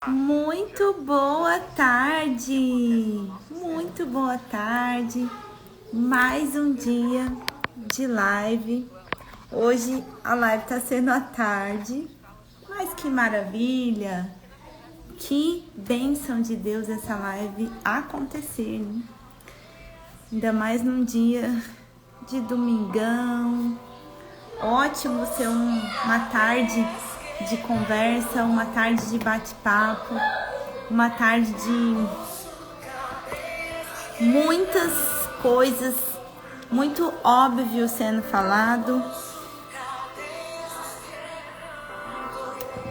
Muito boa tarde, mais um dia de live. Hoje a live tá sendo à tarde, mas que maravilha, que bênção de Deus essa live acontecer, né? Ainda mais num dia de domingão, ótimo ser uma tarde de conversa, uma tarde de bate-papo, uma tarde de muitas coisas, muito óbvio sendo falado,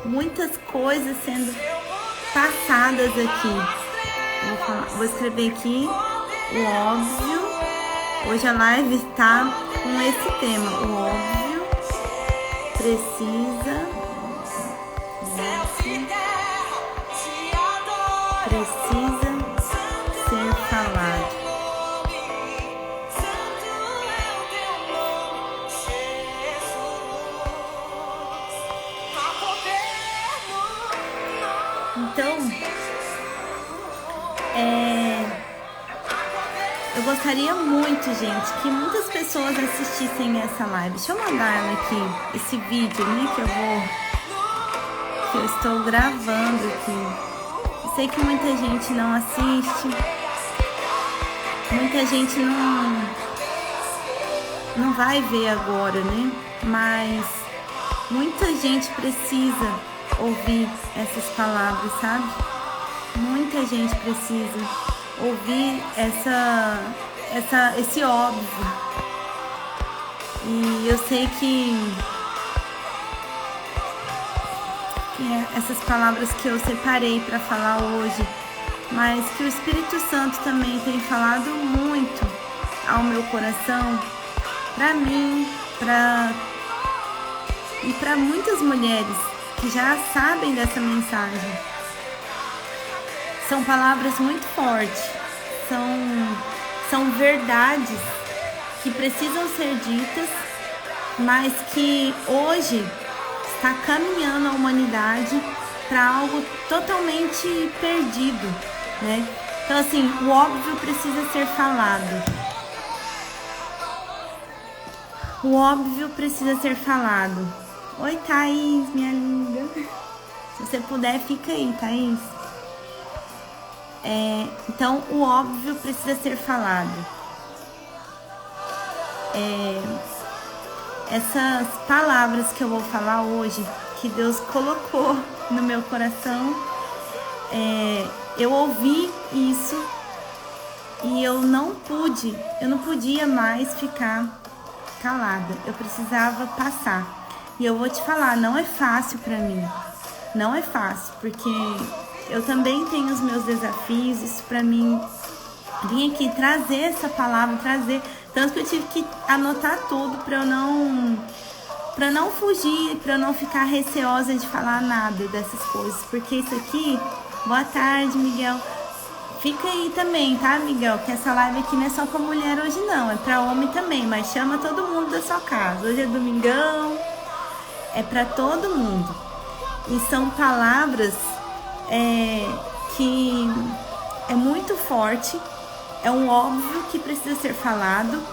muitas coisas sendo passadas aqui. Vou escrever aqui o óbvio. Hoje a live está com esse tema, o óbvio precisa ser falado. Então, eu gostaria muito, gente, que muitas pessoas assistissem essa live. Deixa eu mandar ela aqui, esse vídeo, né, que eu estou gravando aqui. Eu sei que muita gente não assiste, muita gente não vai ver agora, né? Mas muita gente precisa ouvir essas palavras, sabe? Muita gente precisa ouvir esse óbvio. E eu sei que essas palavras que eu separei para falar hoje, mas que o Espírito Santo também tem falado muito ao meu coração, para mim, e para muitas mulheres que já sabem dessa mensagem. São palavras muito fortes, são verdades que precisam ser ditas, mas que hoje está caminhando a humanidade para algo totalmente perdido, né? Então, assim, o óbvio precisa ser falado. O óbvio precisa ser falado. Oi, Thaís, minha linda. Se você puder, fica aí, Thaís. Então, o óbvio precisa ser falado. Essas palavras que eu vou falar hoje, que Deus colocou no meu coração, eu ouvi isso e eu não podia mais ficar calada. Eu precisava passar. E eu vou te falar, não é fácil para mim. Não é fácil, porque eu também tenho os meus desafios. Isso para mim, vim aqui trazer essa palavra, tanto que eu tive que anotar tudo para eu não fugir, para eu não ficar receosa de falar nada dessas coisas, porque isso aqui, boa tarde, Miguel, fica aí também, tá, Miguel, que essa live aqui não é só pra mulher hoje não, é pra homem também, mas chama todo mundo da sua casa. Hoje é domingão, é pra todo mundo, e são palavras que é muito forte. É um óbvio que precisa ser falado.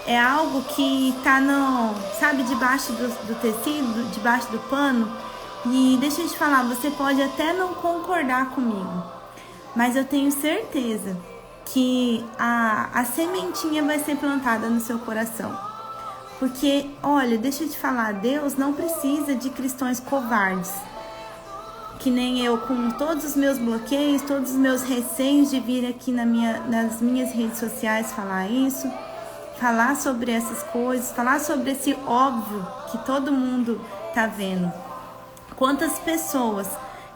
É algo que tá debaixo do tecido, debaixo do pano. E deixa eu te falar, você pode até não concordar comigo, mas eu tenho certeza que a sementinha vai ser plantada no seu coração. Porque, olha, deixa eu te falar, Deus não precisa de cristãos covardes, que nem eu, com todos os meus bloqueios, todos os meus receios de vir aqui nas minhas redes sociais falar sobre essas coisas, falar sobre esse óbvio que todo mundo tá vendo. Quantas pessoas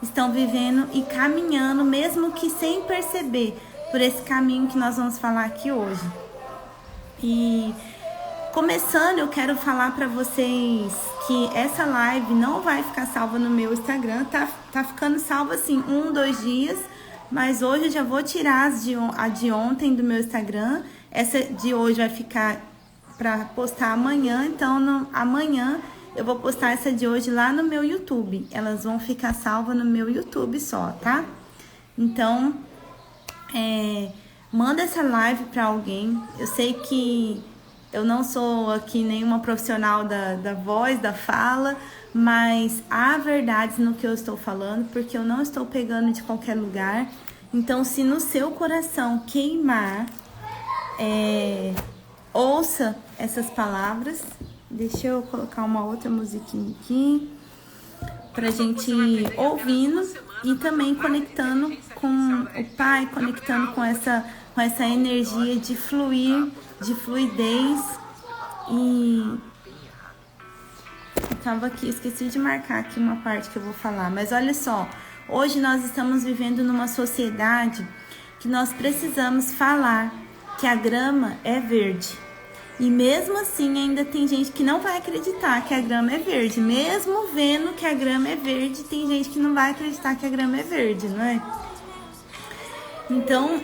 estão vivendo e caminhando, mesmo que sem perceber, por esse caminho que nós vamos falar aqui hoje. E começando, eu quero falar para vocês que essa live não vai ficar salva no meu Instagram, tá ficando salva assim 1-2 dias, mas hoje eu já vou tirar a de ontem do meu Instagram. Essa de hoje vai ficar para postar amanhã, então amanhã eu vou postar essa de hoje lá no meu YouTube. Elas vão ficar salvas no meu YouTube só, tá? Então, manda essa live para alguém. Eu sei que eu não sou aqui nenhuma profissional da voz, da fala, mas há verdades no que eu estou falando, porque eu não estou pegando de qualquer lugar. Então, se no seu coração queimar, ouça essas palavras. Deixa eu colocar uma outra musiquinha aqui pra gente ir ouvindo e também conectando com o Pai, conectando com essa energia de fluir, de fluidez. E eu tava aqui, esqueci de marcar aqui uma parte que eu vou falar, mas olha só, hoje nós estamos vivendo numa sociedade que nós precisamos falar que a grama é verde. E mesmo assim ainda tem gente que não vai acreditar que a grama é verde. Mesmo vendo que a grama é verde, tem gente que não vai acreditar que a grama é verde, não é? Então,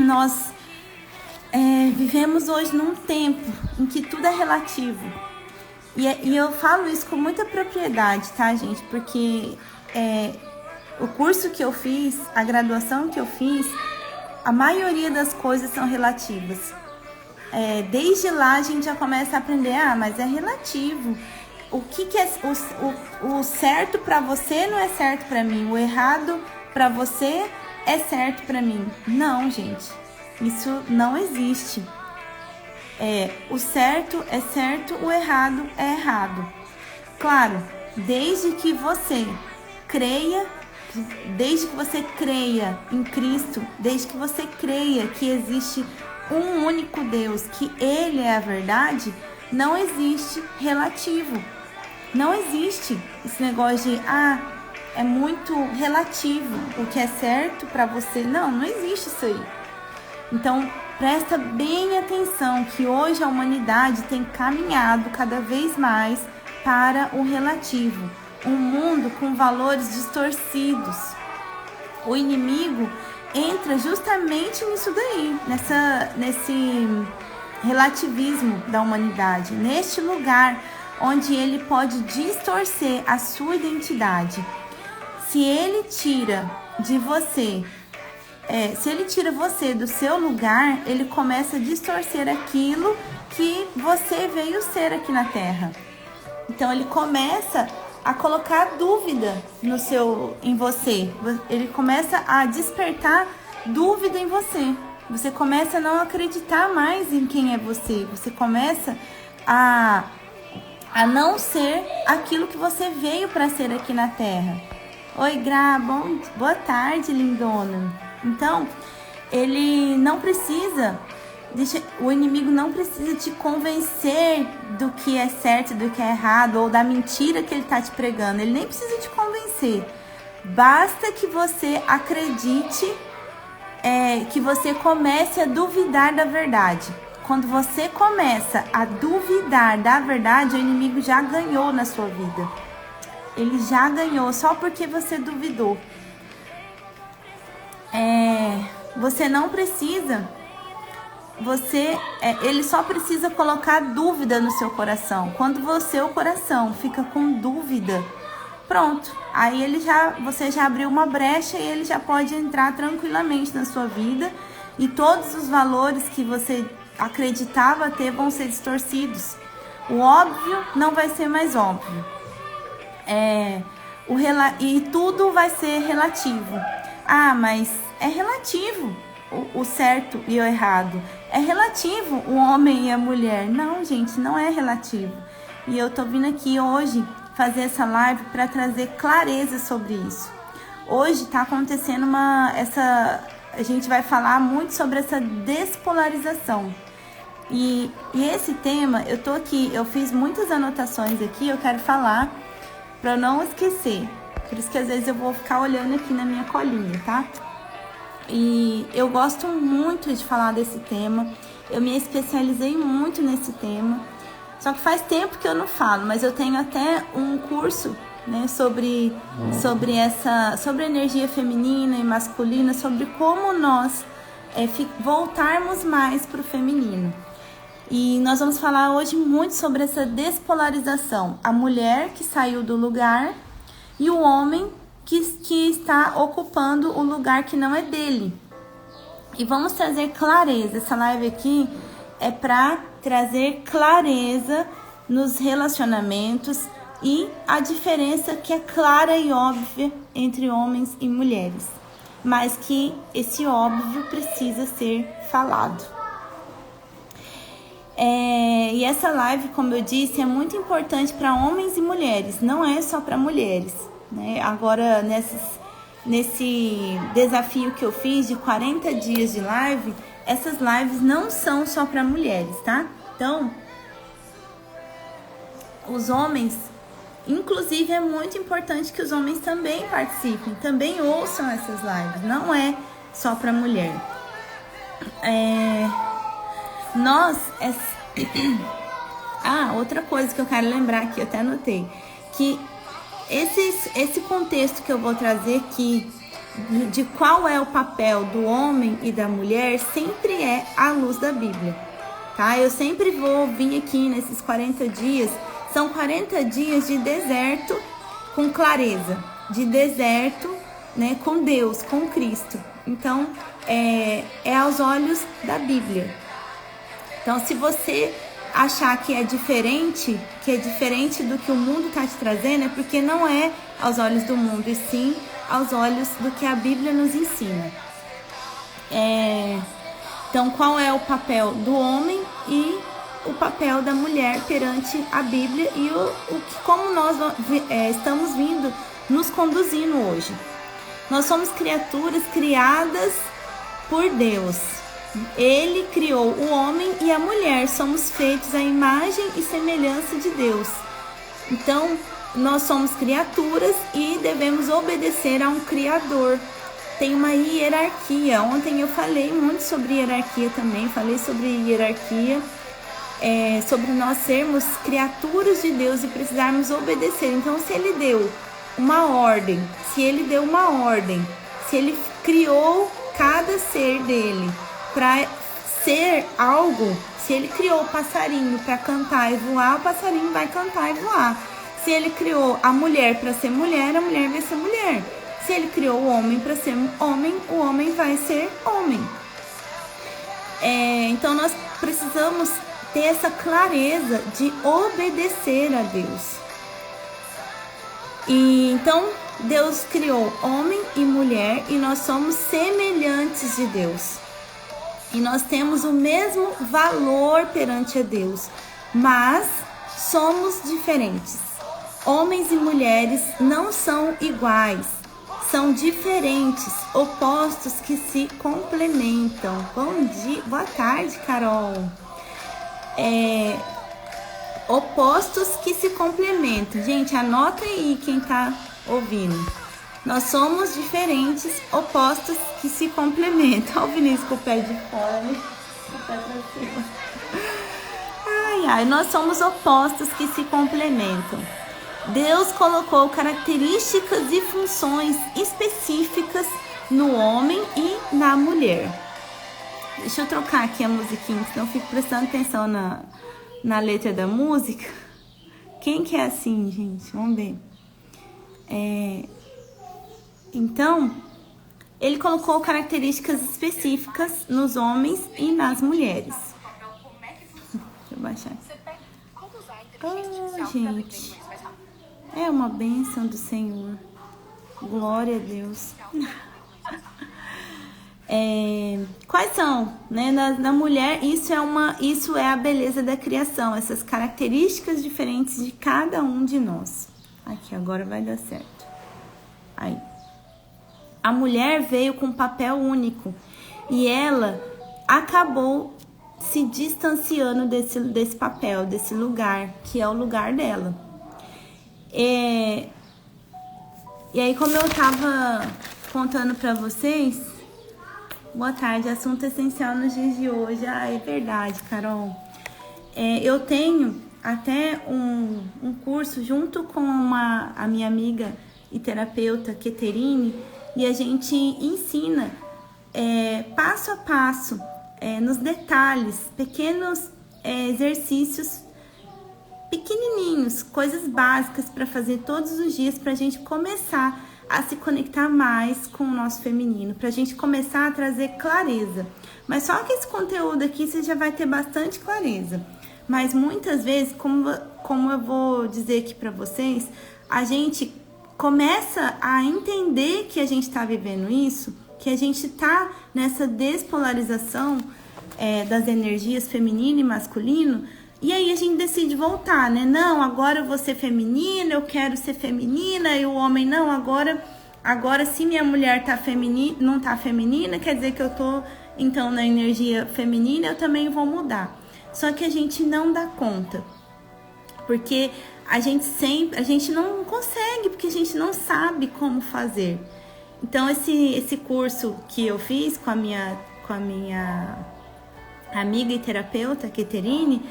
nós vivemos hoje num tempo em que tudo é relativo. E eu falo isso com muita propriedade, tá, gente? Porque o curso que eu fiz, a graduação que eu fiz, a maioria das coisas são relativas. Desde lá a gente já começa a aprender, mas é relativo. O que é o certo para você não é certo para mim, o errado para você é certo para mim. Não, gente, isso não existe. O certo é certo, o errado é errado. Claro, desde que você creia em Cristo, desde que você creia que existe um único Deus, que Ele é a verdade, não existe relativo. Não existe esse negócio de, é muito relativo, o que é certo para você. Não existe isso aí. Então, presta bem atenção que hoje a humanidade tem caminhado cada vez mais para o relativo. Um mundo com valores distorcidos. O inimigo entra justamente nisso daí, nesse relativismo da humanidade, neste lugar onde ele pode distorcer a sua identidade. Se ele tira de você, se ele tira você do seu lugar, ele começa a distorcer aquilo que você veio ser aqui na Terra. Então ele começa a colocar dúvida em você. Ele começa a despertar dúvida em você. Você começa a não acreditar mais em quem é você. Você começa a não ser aquilo que você veio para ser aqui na Terra. Oi, Gra, boa tarde, lindona. Então, ele não precisa... o inimigo não precisa te convencer do que é certo, do que é errado, ou da mentira que ele está te pregando. Ele nem precisa te convencer. Basta que você acredite, que você comece a duvidar da verdade. Quando você começa a duvidar da verdade, o inimigo já ganhou na sua vida. Ele já ganhou só porque você duvidou. Você não precisa... ele só precisa colocar dúvida no seu coração. Quando o coração fica com dúvida, pronto. Aí você já abriu uma brecha e ele já pode entrar tranquilamente na sua vida. E todos os valores que você acreditava ter vão ser distorcidos. O óbvio não vai ser mais óbvio. E tudo vai ser relativo. Mas é relativo. O certo e o errado. É relativo o homem e a mulher. Não, gente, não é relativo. E eu tô vindo aqui hoje fazer essa live para trazer clareza sobre isso. Hoje tá acontecendo a gente vai falar muito sobre essa despolarização. E esse tema, eu fiz muitas anotações aqui, eu quero falar para eu não esquecer. Por isso que às vezes eu vou ficar olhando aqui na minha colinha, tá? E eu gosto muito de falar desse tema. Eu me especializei muito nesse tema. Só que faz tempo que eu não falo, mas eu tenho até um curso, né, sobre energia feminina e masculina, sobre como nós voltarmos mais para o feminino. E nós vamos falar hoje muito sobre essa despolarização. A mulher que saiu do lugar e o homem que está ocupando o lugar que não é dele. E vamos trazer clareza. Essa live aqui é para trazer clareza nos relacionamentos e a diferença que é clara e óbvia entre homens e mulheres. Mas que esse óbvio precisa ser falado. E essa live, como eu disse, é muito importante para homens e mulheres, não é só para mulheres, né? Agora, nesse desafio que eu fiz de 40 dias de live, essas lives não são só para mulheres, tá? Então, os homens, inclusive é muito importante que os homens também participem, também ouçam essas lives, não é só para mulher. Outra coisa que eu quero lembrar aqui, eu até anotei, que esse contexto que eu vou trazer aqui, de qual é o papel do homem e da mulher, sempre é à luz da Bíblia, tá? Eu sempre vou vir aqui nesses 40 dias, são 40 dias de deserto com clareza, de deserto, né, com Deus, com Cristo. Então, é aos olhos da Bíblia. Então, se você achar que é diferente do que o mundo está te trazendo, é porque não é aos olhos do mundo, e sim aos olhos do que a Bíblia nos ensina. Então, qual é o papel do homem e o papel da mulher perante a Bíblia e como nós estamos vindo nos conduzindo hoje. Nós somos criaturas criadas por Deus. Ele criou o homem e a mulher, somos feitos à imagem e semelhança de Deus. Então, nós somos criaturas e devemos obedecer a um Criador. Tem uma hierarquia. Ontem eu falei muito sobre hierarquia também, falei sobre hierarquia, sobre nós sermos criaturas de Deus e precisarmos obedecer. Então, se ele deu uma ordem, se ele criou cada ser dele para ser algo, se ele criou o passarinho para cantar e voar, o passarinho vai cantar e voar. Se ele criou a mulher para ser mulher, a mulher vai ser mulher. Se ele criou o homem para ser homem, o homem vai ser homem. Então nós precisamos ter essa clareza de obedecer a Deus. E então Deus criou homem e mulher e nós somos semelhantes de Deus. E nós temos o mesmo valor perante a Deus, mas somos diferentes. Homens e mulheres não são iguais, são diferentes, opostos que se complementam. Bom dia, boa tarde, Carol. Opostos que se complementam. Gente, anota aí quem tá ouvindo. Nós somos diferentes, opostos que se complementam. Olha o Vinícius com o pé de fora, né? O pé pra cima. Nós somos opostos que se complementam. Deus colocou características e funções específicas no homem e na mulher. Deixa eu trocar aqui a musiquinha, senão eu fico prestando atenção na letra da música. Quem que é assim, gente? Vamos ver. Então, ele colocou características específicas nos homens e nas mulheres. Deixa eu baixar. Gente. É uma bênção do Senhor. Glória a Deus. Quais são, né? Na mulher, isso é a beleza da criação. Essas características diferentes de cada um de nós. Aqui, agora vai dar certo. Aí. A mulher veio com um papel único e ela acabou se distanciando desse papel, desse lugar, que é o lugar dela. E aí, como eu tava contando pra vocês, boa tarde, assunto essencial nos dias de hoje. É verdade, Carol. Eu tenho até um curso junto com a minha amiga e terapeuta Keterine, e a gente ensina passo a passo, nos detalhes, pequenos exercícios pequenininhos, coisas básicas para fazer todos os dias, para a gente começar a se conectar mais com o nosso feminino, para a gente começar a trazer clareza. Mas só que esse conteúdo aqui você já vai ter bastante clareza. Mas muitas vezes, como eu vou dizer aqui para vocês, a gente começa a entender que a gente está vivendo isso, que a gente está nessa despolarização das energias feminino e masculino, e aí a gente decide voltar, né? Não, agora eu vou ser feminina, eu quero ser feminina, e o homem não, agora se minha mulher não tá feminina, quer dizer que eu tô então na energia feminina, eu também vou mudar. Só que a gente não dá conta, porque a gente não consegue, porque a gente não sabe como fazer. Então esse curso que eu fiz com a minha amiga e terapeuta, Keterine,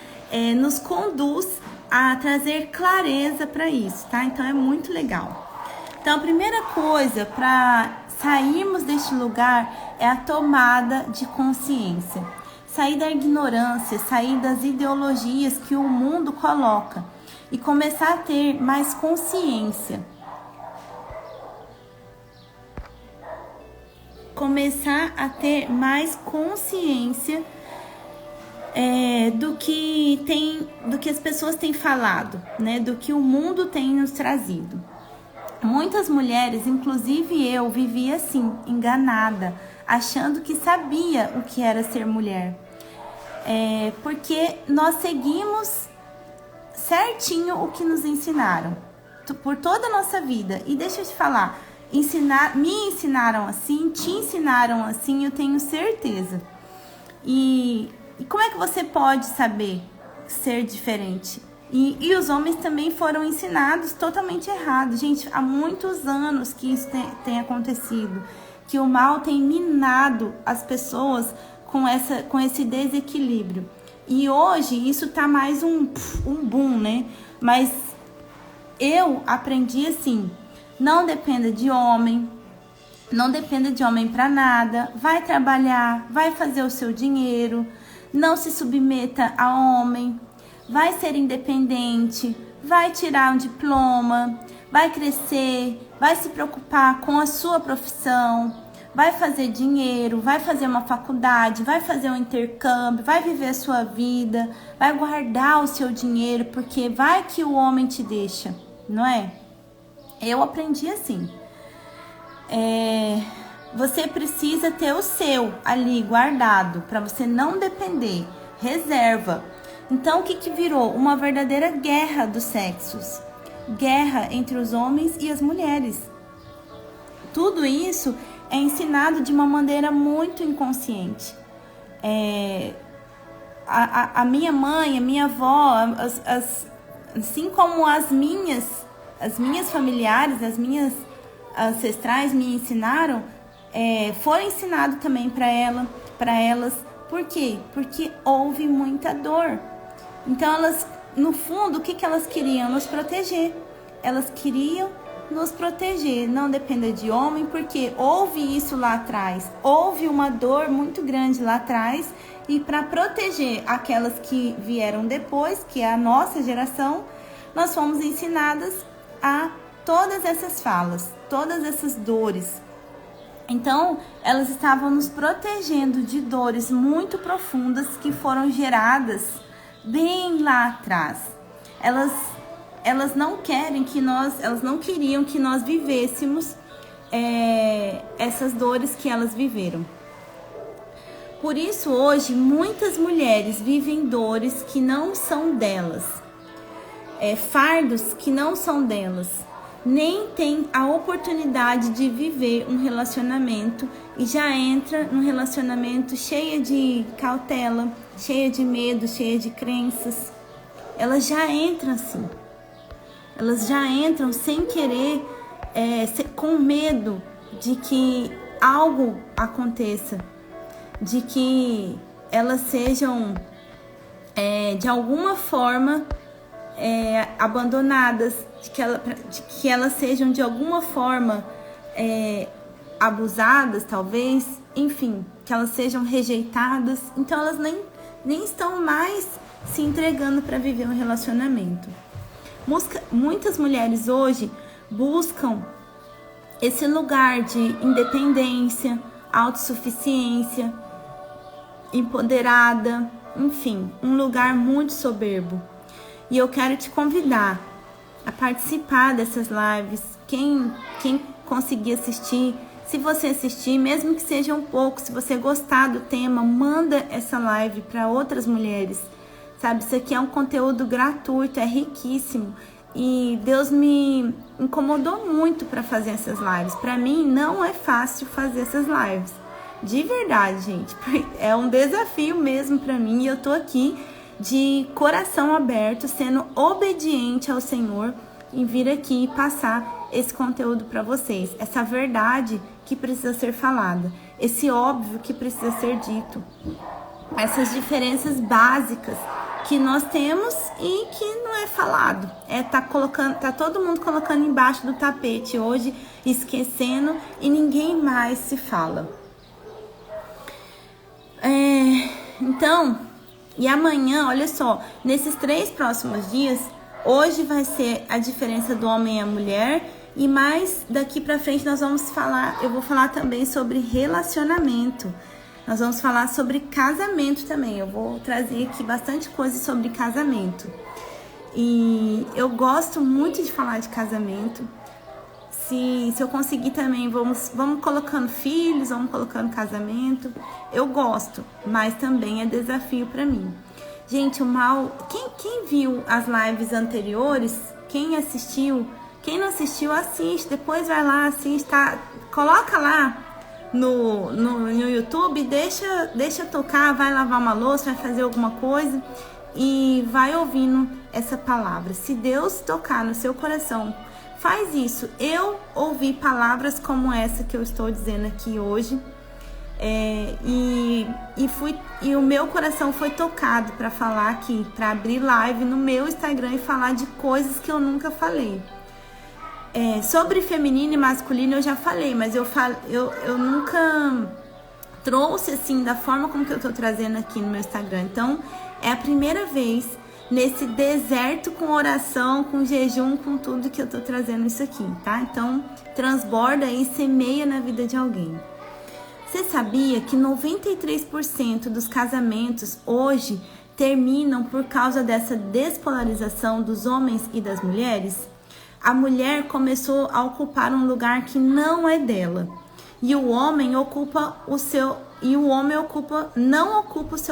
nos conduz a trazer clareza para isso, tá? Então é muito legal. Então a primeira coisa para sairmos deste lugar é a tomada de consciência. Sair da ignorância, sair das ideologias que o mundo coloca e começar a ter mais consciência. Começar a ter mais consciência do que as pessoas têm falado, né? Do que o mundo tem nos trazido. Muitas mulheres, inclusive eu, vivia assim, enganada, achando que sabia o que era ser mulher. Porque nós seguimos certinho o que nos ensinaram por toda a nossa vida. E deixa eu te falar, me ensinaram assim, te ensinaram assim, eu tenho certeza. E como é que você pode saber ser diferente? E os homens também foram ensinados totalmente errado. Gente, há muitos anos que isso tem acontecido, que o mal tem minado as pessoas com esse desequilíbrio. E hoje isso tá mais um boom, né? Mas eu aprendi assim, não dependa de homem, não dependa de homem para nada, vai trabalhar, vai fazer o seu dinheiro, não se submeta a homem, vai ser independente, vai tirar um diploma, vai crescer, vai se preocupar com a sua profissão, vai fazer dinheiro, vai fazer uma faculdade, vai fazer um intercâmbio, vai viver a sua vida, vai guardar o seu dinheiro, porque vai que o homem te deixa, não é? Eu aprendi assim. Você precisa ter o seu ali guardado, para você não depender, reserva. Então, o que virou? Uma verdadeira guerra dos sexos. Guerra entre os homens e as mulheres. Tudo isso é ensinado de uma maneira muito inconsciente. A minha mãe, a minha avó, assim como as minhas familiares, as minhas ancestrais me ensinaram, foi ensinado também para elas. Por quê? Porque houve muita dor. Então, elas, no fundo, o que elas queriam? Nos proteger. Elas queriam nos proteger, não depender de homem, porque houve isso lá atrás. Houve uma dor muito grande lá atrás, e para proteger aquelas que vieram depois, que é a nossa geração, nós fomos ensinadas a todas essas falas, todas essas dores. Então, elas estavam nos protegendo de dores muito profundas que foram geradas bem lá atrás. Elas não queriam que nós vivêssemos essas dores que elas viveram. Por isso, hoje, muitas mulheres vivem dores que não são delas, fardos que não são delas, nem tem a oportunidade de viver um relacionamento e já entra num relacionamento cheia de cautela, cheia de medo, cheia de crenças. Elas já entram assim. Elas já entram sem querer, com medo de que algo aconteça, de que elas sejam, de alguma forma, abandonadas, de que elas sejam de alguma forma abusadas, talvez, enfim, que elas sejam rejeitadas. Então elas nem estão mais se entregando para viver um relacionamento. Muitas mulheres hoje buscam esse lugar de independência, autossuficiência, empoderada, enfim, um lugar muito soberbo. E eu quero te convidar a participar dessas lives. Quem conseguir assistir, se você assistir, mesmo que seja um pouco, se você gostar do tema, manda essa live para outras mulheres, sabe? Isso aqui é um conteúdo gratuito, é riquíssimo. E Deus me incomodou muito para fazer essas lives. Para mim não é fácil fazer essas lives, de verdade, gente. É um desafio mesmo para mim, e eu tô aqui de coração aberto, sendo obediente ao Senhor, em vir aqui e passar esse conteúdo para vocês, essa verdade que precisa ser falada, esse óbvio que precisa ser dito, essas diferenças básicas que nós temos e que não é falado. Tá todo mundo colocando embaixo do tapete hoje, esquecendo, e ninguém mais se fala. Então, e amanhã, olha só, nesses 3 próximos dias, hoje vai ser a diferença do homem e a mulher, e mais daqui pra frente eu vou falar também sobre relacionamento. Nós vamos falar sobre casamento também. Eu vou trazer aqui bastante coisa sobre casamento. E eu gosto muito de falar de casamento. Se eu conseguir também, vamos colocando filhos, vamos colocando casamento. Eu gosto, mas também é desafio para mim. Gente, quem viu as lives anteriores, quem assistiu, quem não assistiu, assiste. Depois vai lá, assiste, tá? Coloca lá no YouTube, deixa tocar, vai lavar uma louça, vai fazer alguma coisa e vai ouvindo essa palavra. Se Deus tocar no seu coração, faz isso. Eu ouvi palavras como essa que eu estou dizendo aqui hoje, e o meu coração foi tocado para falar aqui, para abrir live no meu Instagram e falar de coisas que eu nunca falei. Sobre feminino e masculino eu já falei, mas eu nunca trouxe assim da forma como que eu tô trazendo aqui no meu Instagram. Então é a primeira vez nesse deserto com oração, com jejum, com tudo que eu tô trazendo isso aqui, tá? Então transborda e semeia na vida de alguém. Você sabia que 93% dos casamentos hoje terminam por causa dessa despolarização dos homens e das mulheres? A mulher começou a ocupar um lugar que não é dela. E o homem não ocupa o seu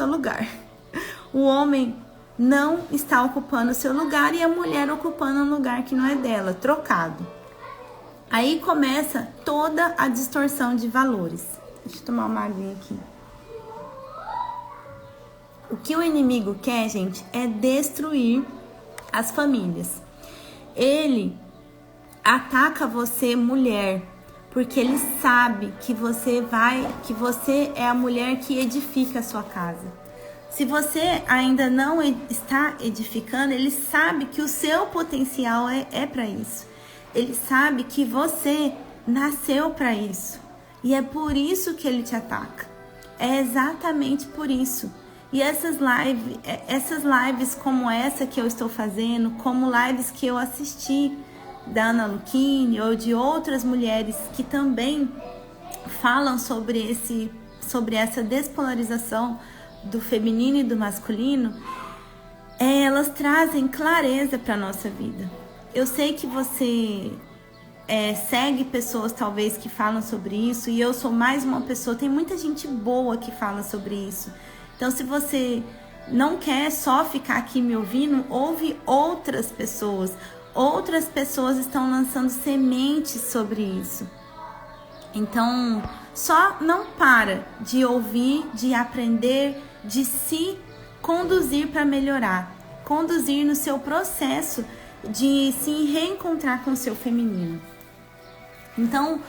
lugar. O homem não está ocupando o seu lugar e a mulher ocupando um lugar que não é dela, trocado. Aí começa toda a distorção de valores. Deixa eu tomar uma aguinha aqui. O que o inimigo quer, gente, é destruir as famílias. Ele ataca você, mulher, porque ele sabe que você é a mulher que edifica a sua casa. Se você ainda não está edificando, ele sabe que o seu potencial é para isso. Ele sabe que você nasceu para isso. E é por isso que ele te ataca. É exatamente por isso. E essas lives como essa que eu estou fazendo, como lives que eu assisti da Ana Luquini ou de outras mulheres que também falam sobre essa despolarização do feminino e do masculino, elas trazem clareza para a nossa vida. Eu sei que você segue pessoas talvez que falam sobre isso, e eu sou mais uma pessoa, tem muita gente boa que fala sobre isso. Então, se você não quer só ficar aqui me ouvindo, ouve outras pessoas. Outras pessoas estão lançando sementes sobre isso. Então, só não para de ouvir, de aprender, de se conduzir para melhorar. Conduzir no seu processo de se reencontrar com o seu feminino. Então,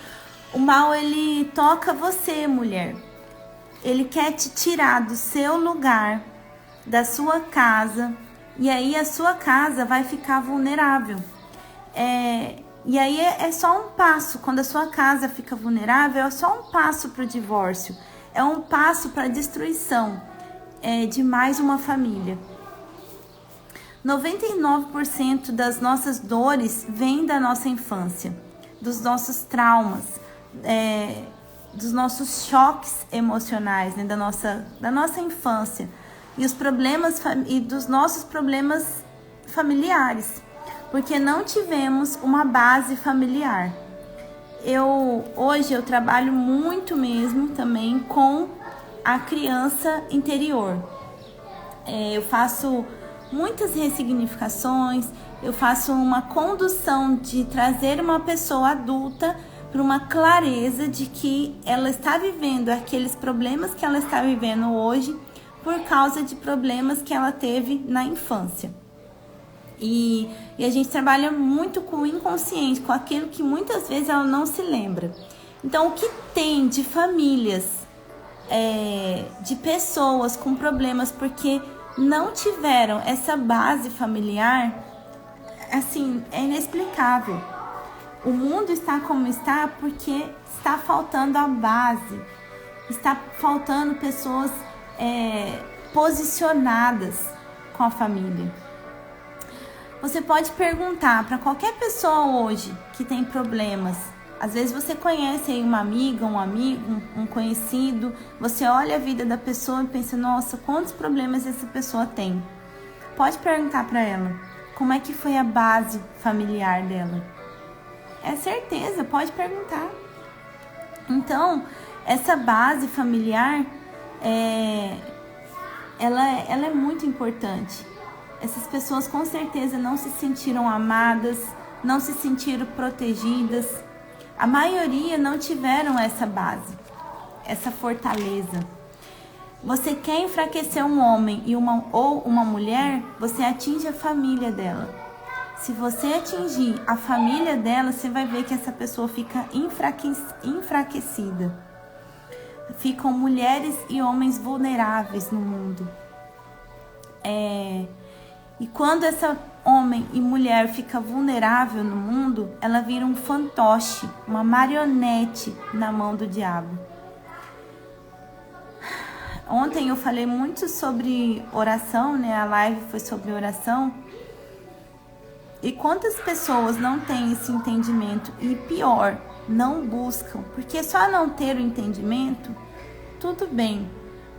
o mal, ele toca você, mulher. Ele quer te tirar do seu lugar, da sua casa, e aí a sua casa vai ficar vulnerável. E aí é só um passo. Quando a sua casa fica vulnerável, é só um passo para o divórcio. É um passo para a destruição de mais uma família. 99% das nossas dores vêm da nossa infância, dos nossos traumas, dos nossos choques emocionais, né, da nossa infância e os problemas e dos nossos problemas familiares, porque não tivemos uma base familiar. Hoje eu trabalho muito mesmo também com a criança interior. Eu faço muitas ressignificações, eu faço uma condução de trazer uma pessoa adulta para uma clareza de que ela está vivendo aqueles problemas que ela está vivendo hoje por causa de problemas que ela teve na infância. E a gente trabalha muito com o inconsciente, com aquilo que muitas vezes ela não se lembra. Então, o que tem de famílias, de pessoas com problemas porque não tiveram essa base familiar, assim, é inexplicável. O mundo está como está porque está faltando a base, está faltando pessoas posicionadas com a família. Você pode perguntar para qualquer pessoa hoje que tem problemas. Às vezes você conhece aí uma amiga, um amigo, um conhecido. Você olha a vida da pessoa e pensa, nossa, quantos problemas essa pessoa tem. Pode perguntar para ela, como é que foi a base familiar dela? É certeza, pode perguntar. Então, essa base familiar, ela é muito importante. Essas pessoas com certeza não se sentiram amadas, não se sentiram protegidas. A maioria não tiveram essa base, essa fortaleza. Você quer enfraquecer um homem ou uma mulher, você atinge a família dela. Se você atingir a família dela, você vai ver que essa pessoa fica enfraquecida. Ficam mulheres e homens vulneráveis no mundo. E quando essa homem e mulher fica vulnerável no mundo, ela vira um fantoche, uma marionete na mão do diabo. Ontem eu falei muito sobre oração, né? A live foi sobre oração. E quantas pessoas não têm esse entendimento? E pior, não buscam. Porque só não ter o entendimento, tudo bem.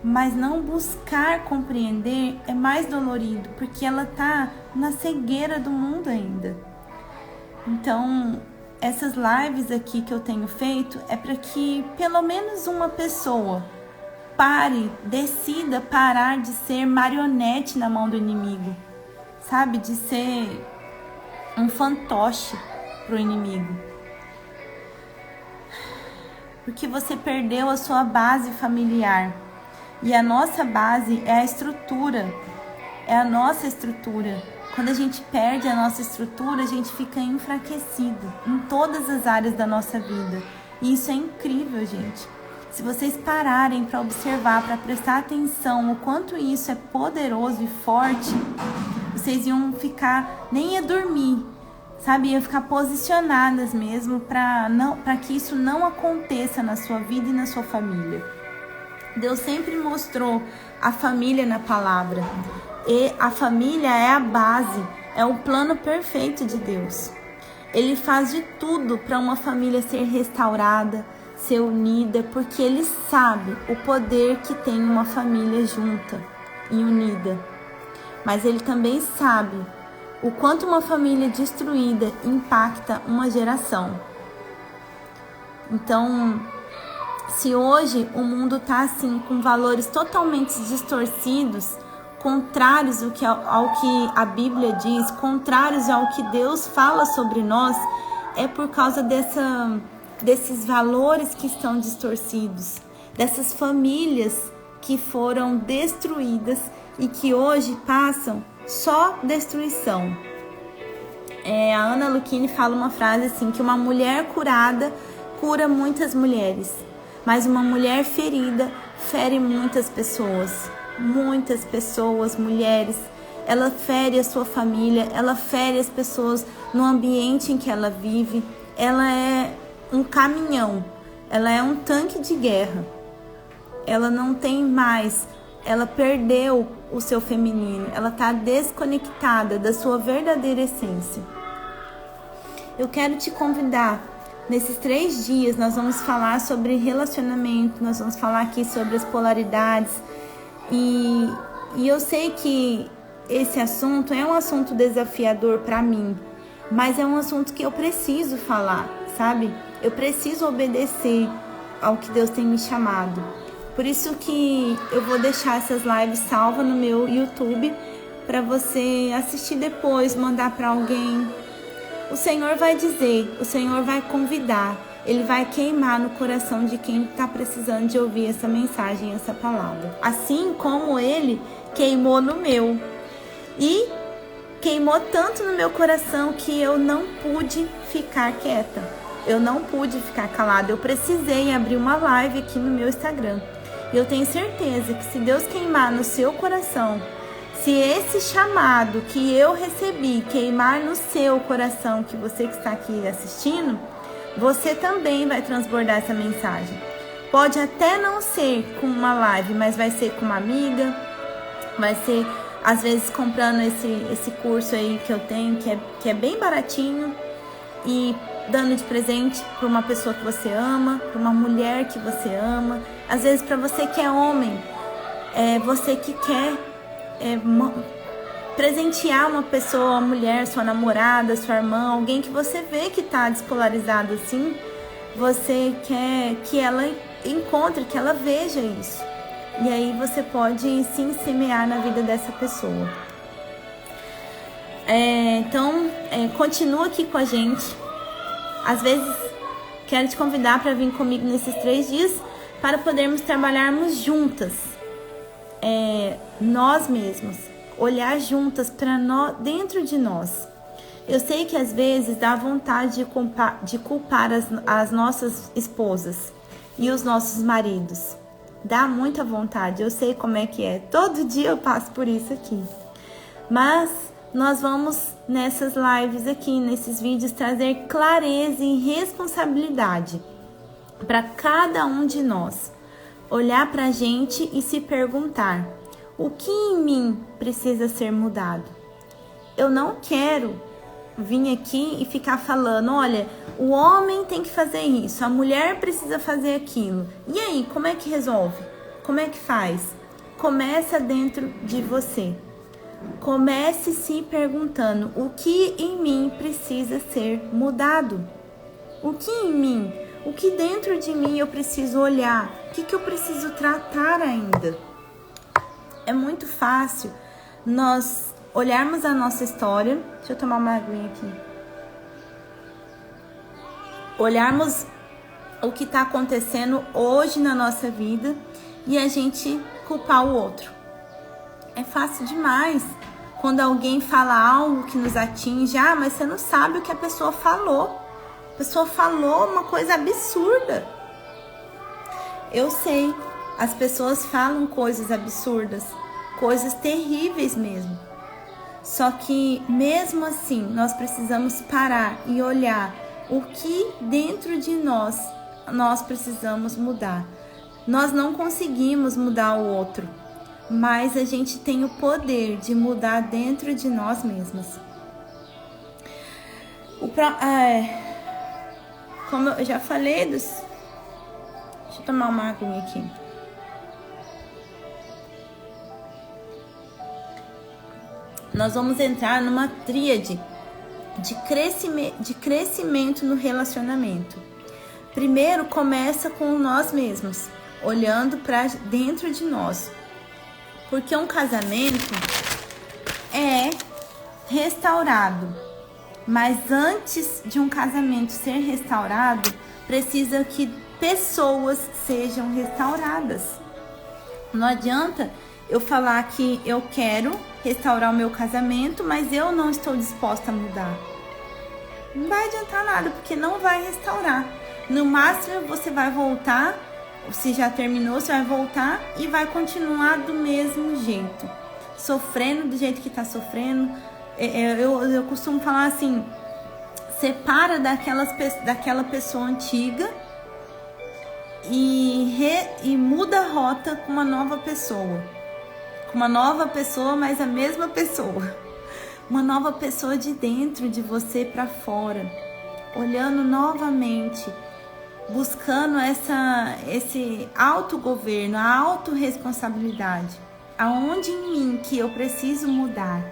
Mas não buscar compreender é mais dolorido, porque ela está na cegueira do mundo ainda. Então, essas lives aqui que eu tenho feito é para que pelo menos uma pessoa decida parar de ser marionete na mão do inimigo, sabe? De ser um fantoche para o inimigo. Porque você perdeu a sua base familiar. E a nossa base é a estrutura, é a nossa estrutura. Quando a gente perde a nossa estrutura, a gente fica enfraquecido em todas as áreas da nossa vida. E isso é incrível, gente. Se vocês pararem para observar, para prestar atenção o quanto isso é poderoso e forte, vocês iam ficar, nem ia dormir, sabe? Iam ficar posicionadas mesmo para que isso não aconteça na sua vida e na sua família. Deus sempre mostrou a família na palavra. E a família é a base, é o plano perfeito de Deus. Ele faz de tudo para uma família ser restaurada, ser unida, porque Ele sabe o poder que tem uma família junta e unida. Mas Ele também sabe o quanto uma família destruída impacta uma geração. Então, se hoje o mundo está assim com valores totalmente distorcidos, contrários ao que a Bíblia diz, contrários ao que Deus fala sobre nós, é por causa desses valores que estão distorcidos, dessas famílias que foram destruídas e que hoje passam só destruição. A Ana Lucchini fala uma frase assim, que uma mulher curada cura muitas mulheres, mas uma mulher ferida fere muitas pessoas, mulheres. Ela fere a sua família, ela fere as pessoas no ambiente em que ela vive. Ela é um caminhão, ela é um tanque de guerra. Ela não tem mais ela perdeu o seu feminino, ela está desconectada da sua verdadeira essência. Eu quero te convidar, nesses 3 dias nós vamos falar sobre relacionamento, nós vamos falar aqui sobre as polaridades, e eu sei que esse assunto é um assunto desafiador para mim, mas é um assunto que eu preciso falar, sabe? Eu preciso obedecer ao que Deus tem me chamado. Por isso que eu vou deixar essas lives salvas no meu YouTube para você assistir depois, mandar para alguém. O Senhor vai dizer, o Senhor vai convidar, Ele vai queimar no coração de quem está precisando de ouvir essa mensagem, essa palavra. Assim como Ele queimou no meu. E queimou tanto no meu coração que eu não pude ficar quieta. Eu não pude ficar calada. Eu precisei abrir uma live aqui no meu Instagram. E eu tenho certeza que se Deus queimar no seu coração, se esse chamado que eu recebi queimar no seu coração, que você que está aqui assistindo, você também vai transbordar essa mensagem. Pode até não ser com uma live, mas vai ser com uma amiga, vai ser às vezes comprando esse curso aí que eu tenho, que é bem baratinho, e dando de presente para uma pessoa que você ama, para uma mulher que você ama. Às vezes para você que é homem, você que quer presentear uma pessoa, uma mulher, sua namorada, sua irmã, alguém que você vê que está despolarizado assim, você quer que ela encontre, que ela veja isso. E aí você pode sim semear na vida dessa pessoa. Então, continua aqui com a gente. Às vezes, quero te convidar para vir comigo nesses 3 dias para podermos trabalharmos juntas. Nós mesmos. Olhar juntas para nós, dentro de nós. Eu sei que às vezes dá vontade de culpar as nossas esposas e os nossos maridos. Dá muita vontade, eu sei como é que é. Todo dia eu passo por isso aqui. Mas nós vamos nessas lives aqui, nesses vídeos, trazer clareza e responsabilidade para cada um de nós. Olhar para a gente e se perguntar: o que em mim precisa ser mudado? Eu não quero vir aqui e ficar falando, olha, o homem tem que fazer isso, a mulher precisa fazer aquilo. E aí, como é que resolve? Como é que faz? Começa dentro de você. Comece se perguntando: o que em mim precisa ser mudado? O que em mim? O que dentro de mim eu preciso olhar? O que eu preciso tratar ainda? É muito fácil nós olharmos a nossa história. Deixa eu tomar uma aguinha aqui. Olharmos o que está acontecendo hoje na nossa vida e a gente culpar o outro. É fácil demais quando alguém fala algo que nos atinge. Mas você não sabe o que a pessoa falou. A pessoa falou uma coisa absurda. Eu sei, as pessoas falam coisas absurdas, coisas terríveis mesmo. Só que mesmo assim, nós precisamos parar e olhar o que dentro de nós precisamos mudar. Nós não conseguimos mudar o outro, mas a gente tem o poder de mudar dentro de nós mesmas. Como eu já falei, deixa eu tomar uma aguinha aqui. Nós vamos entrar numa tríade de crescimento no relacionamento. Primeiro, começa com nós mesmos, olhando para dentro de nós. Porque um casamento é restaurado. Mas antes de um casamento ser restaurado, precisa que pessoas sejam restauradas. Não adianta eu falar que eu quero restaurar o meu casamento, mas eu não estou disposta a mudar. Não vai adiantar nada, porque não vai restaurar. No máximo você vai voltar, se já terminou, você vai voltar e vai continuar do mesmo jeito, sofrendo do jeito que está sofrendo. Eu costumo falar assim: separa daquela pessoa antiga e muda a rota com uma nova pessoa. com uma nova pessoa, mas a mesma pessoa. Uma nova pessoa de dentro de você para fora, olhando novamente, buscando esse autogoverno, a autorresponsabilidade. Aonde em mim que eu preciso mudar?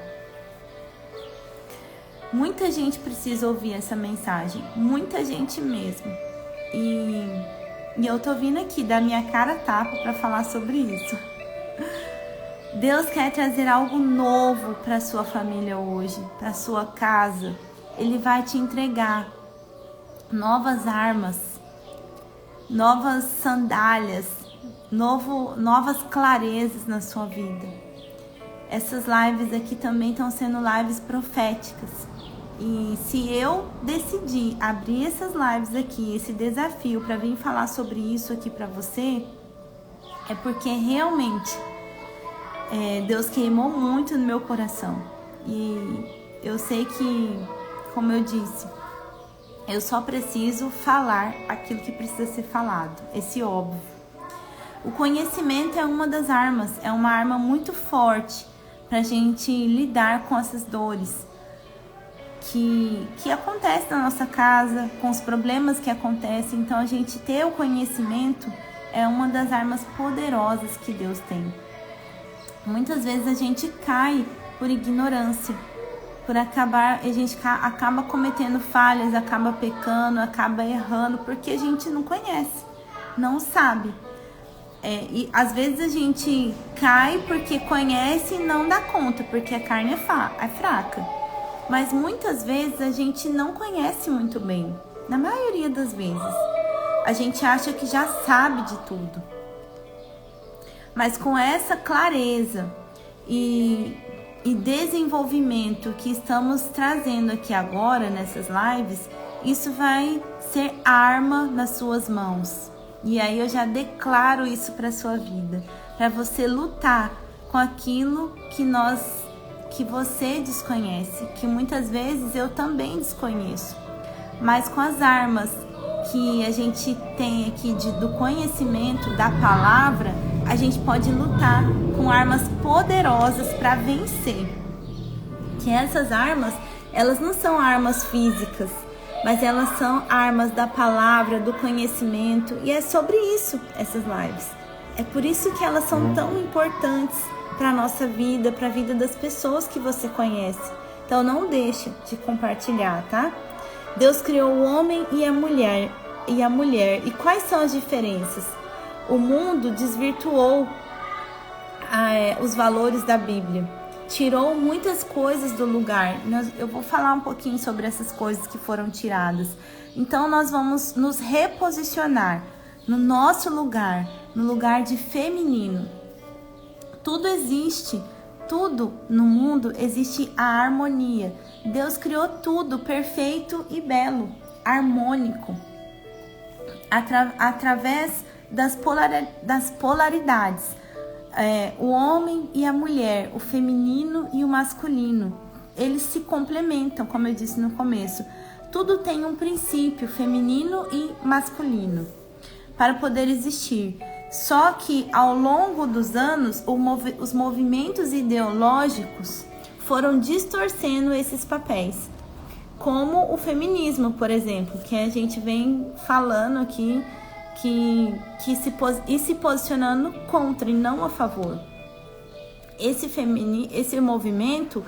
Muita gente precisa ouvir essa mensagem, muita gente mesmo. E eu tô vindo aqui dar minha cara a tapa para falar sobre isso. Deus quer trazer algo novo para sua família hoje, para sua casa. Ele vai te entregar novas armas, novas sandálias, novas clarezas na sua vida. Essas lives aqui também estão sendo lives proféticas. E se eu decidir abrir essas lives aqui, esse desafio para vir falar sobre isso aqui para você, é porque realmente Deus queimou muito no meu coração. E eu sei que, como eu disse, eu só preciso falar aquilo que precisa ser falado, esse óbvio. O conhecimento é uma das armas, é uma arma muito forte para a gente lidar com essas dores que acontecem na nossa casa, com os problemas que acontecem. Então, a gente ter o conhecimento é uma das armas poderosas que Deus tem. Muitas vezes a gente cai por ignorância, a gente acaba cometendo falhas, acaba pecando, acaba errando, porque a gente não conhece, não sabe. E às vezes a gente cai porque conhece e não dá conta, porque a carne é fraca. Mas muitas vezes a gente não conhece muito bem. Na maioria das vezes, a gente acha que já sabe de tudo. Mas com essa clareza e desenvolvimento que estamos trazendo aqui agora nessas lives, isso vai ser arma nas suas mãos. E aí eu já declaro isso para sua vida, para você lutar com aquilo que você desconhece, que muitas vezes eu também desconheço. Mas com as armas que a gente tem aqui do conhecimento, da palavra, a gente pode lutar com armas poderosas para vencer. Que essas armas, elas não são armas físicas, mas elas são armas da palavra, do conhecimento, e é sobre isso essas lives. É por isso que elas são tão importantes para a nossa vida, para a vida das pessoas que você conhece. Então não deixa de compartilhar, tá? Deus criou o homem e a mulher. E quais são as diferenças? O mundo desvirtuou os valores da Bíblia. Tirou muitas coisas do lugar. Eu vou falar um pouquinho sobre essas coisas que foram tiradas. Então nós vamos nos reposicionar no nosso lugar, no lugar de feminino. Tudo no mundo existe a harmonia. Deus criou tudo perfeito e belo, harmônico, através das polaridades. O homem e a mulher, o feminino e o masculino, eles se complementam, como eu disse no começo. Tudo tem um princípio feminino e masculino para poder existir. Só que ao longo dos anos, os movimentos ideológicos foram distorcendo esses papéis. Como o feminismo, por exemplo, que a gente vem falando aqui, se posicionando contra e não a favor. Esse movimento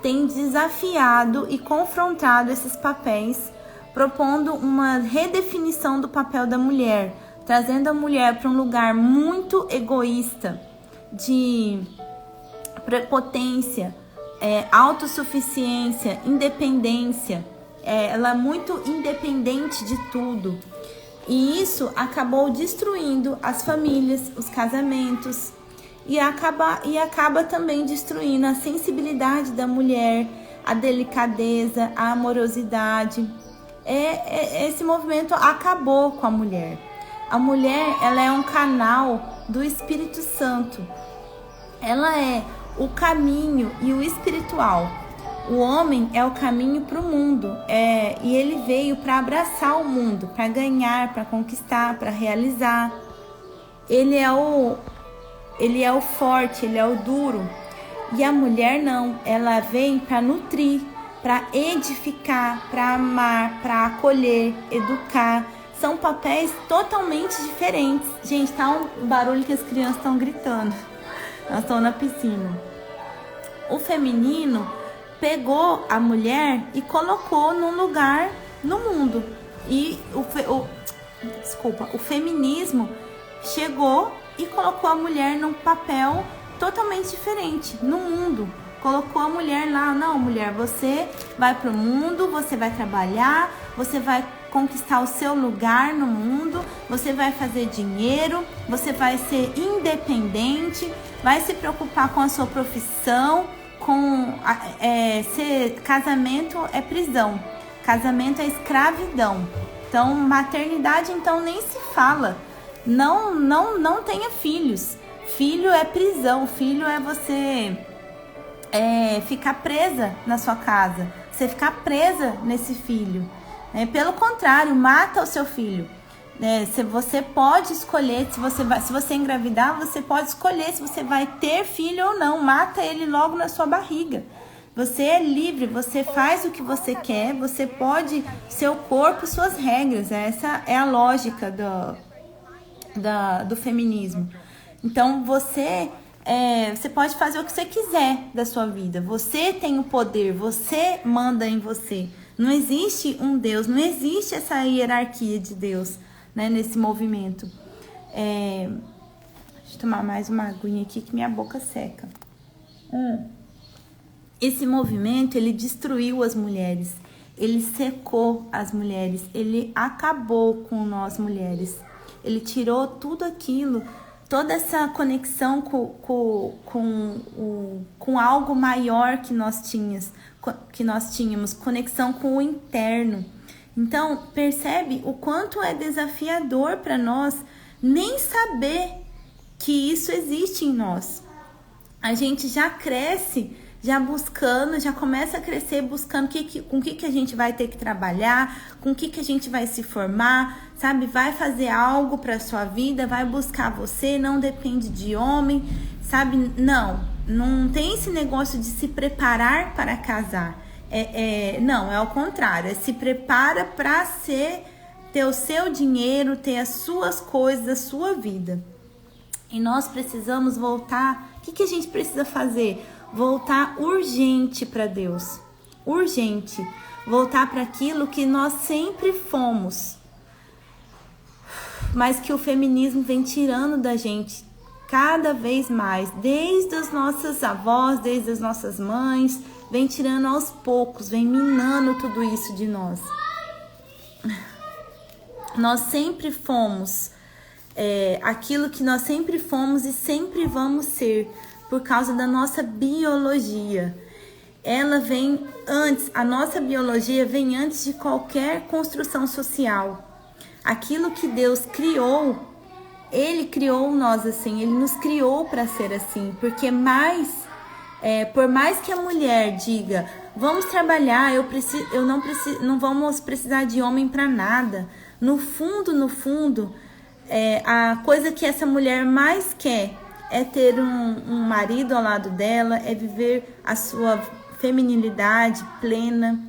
tem desafiado e confrontado esses papéis, propondo uma redefinição do papel da mulher, trazendo a mulher para um lugar muito egoísta, de prepotência, autossuficiência, independência. Ela é muito independente de tudo. E isso acabou destruindo as famílias, os casamentos, e acaba também destruindo a sensibilidade da mulher, a delicadeza, a amorosidade. Esse movimento acabou com a mulher. A mulher, ela é um canal do Espírito Santo. Ela é o caminho e o espiritual. O homem é o caminho para o mundo. E ele veio para abraçar o mundo, para ganhar, para conquistar, para realizar. Ele é ele é o forte, ele é o duro. E a mulher não, ela vem para nutrir, para edificar, para amar, para acolher, educar. São papéis totalmente diferentes. Gente, tá um barulho que as crianças estão gritando. Elas estão na piscina. O feminino pegou a mulher e colocou num lugar no mundo. E o feminismo chegou e colocou a mulher num papel totalmente diferente no mundo. Colocou a mulher lá, não, mulher, você vai pro mundo, você vai trabalhar, você vai conquistar o seu lugar no mundo, você vai fazer dinheiro, você vai ser independente, vai se preocupar com a sua profissão, casamento é prisão, casamento é escravidão. Então, maternidade, então, nem se fala. Não tenha filhos. Filho é prisão, filho é você ficar presa na sua casa, você ficar presa nesse filho. Pelo contrário, mata o seu filho. Você pode escolher, se você engravidar, você pode escolher se você vai ter filho ou não. Mata ele logo na sua barriga. Você é livre, você faz o que você quer, você pode, seu corpo, suas regras. Essa é a lógica do feminismo. Então, você pode fazer o que você quiser da sua vida. Você tem o poder, você manda em você. Não existe um Deus, não existe essa hierarquia de Deus, né, nesse movimento. Deixa eu tomar mais uma aguinha aqui que minha boca seca. Esse movimento, ele destruiu as mulheres, ele secou as mulheres, ele acabou com nós mulheres. Ele tirou tudo aquilo, toda essa conexão com algo maior que nós tínhamos, conexão com o interno. Então, percebe o quanto é desafiador para nós nem saber que isso existe em nós. A gente já cresce, já buscando, já começa a crescer buscando com o que a gente vai ter que trabalhar, com o que a gente vai se formar, sabe? Vai fazer algo para sua vida, vai buscar você, não depende de homem, sabe? Não tem esse negócio de se preparar para casar. Não, é ao contrário, se prepara para ter o seu dinheiro, ter as suas coisas, a sua vida. E nós precisamos voltar. O que a gente precisa fazer? Voltar urgente para Deus. Urgente. Voltar para aquilo que nós sempre fomos. Mas que o feminismo vem tirando da gente cada vez mais. Desde as nossas avós, desde as nossas mães. Vem tirando aos poucos, vem minando tudo isso de nós. Nós sempre fomos aquilo que nós sempre fomos e sempre vamos ser. Por causa da nossa biologia. Ela vem antes, a nossa biologia vem antes de qualquer construção social. Aquilo que Deus criou, Ele criou nós assim, Ele nos criou para ser assim. Porque por mais que a mulher diga, vamos trabalhar, não vamos precisar de homem para nada. No fundo, a coisa que essa mulher mais quer é ter um marido ao lado dela, é viver a sua feminilidade plena.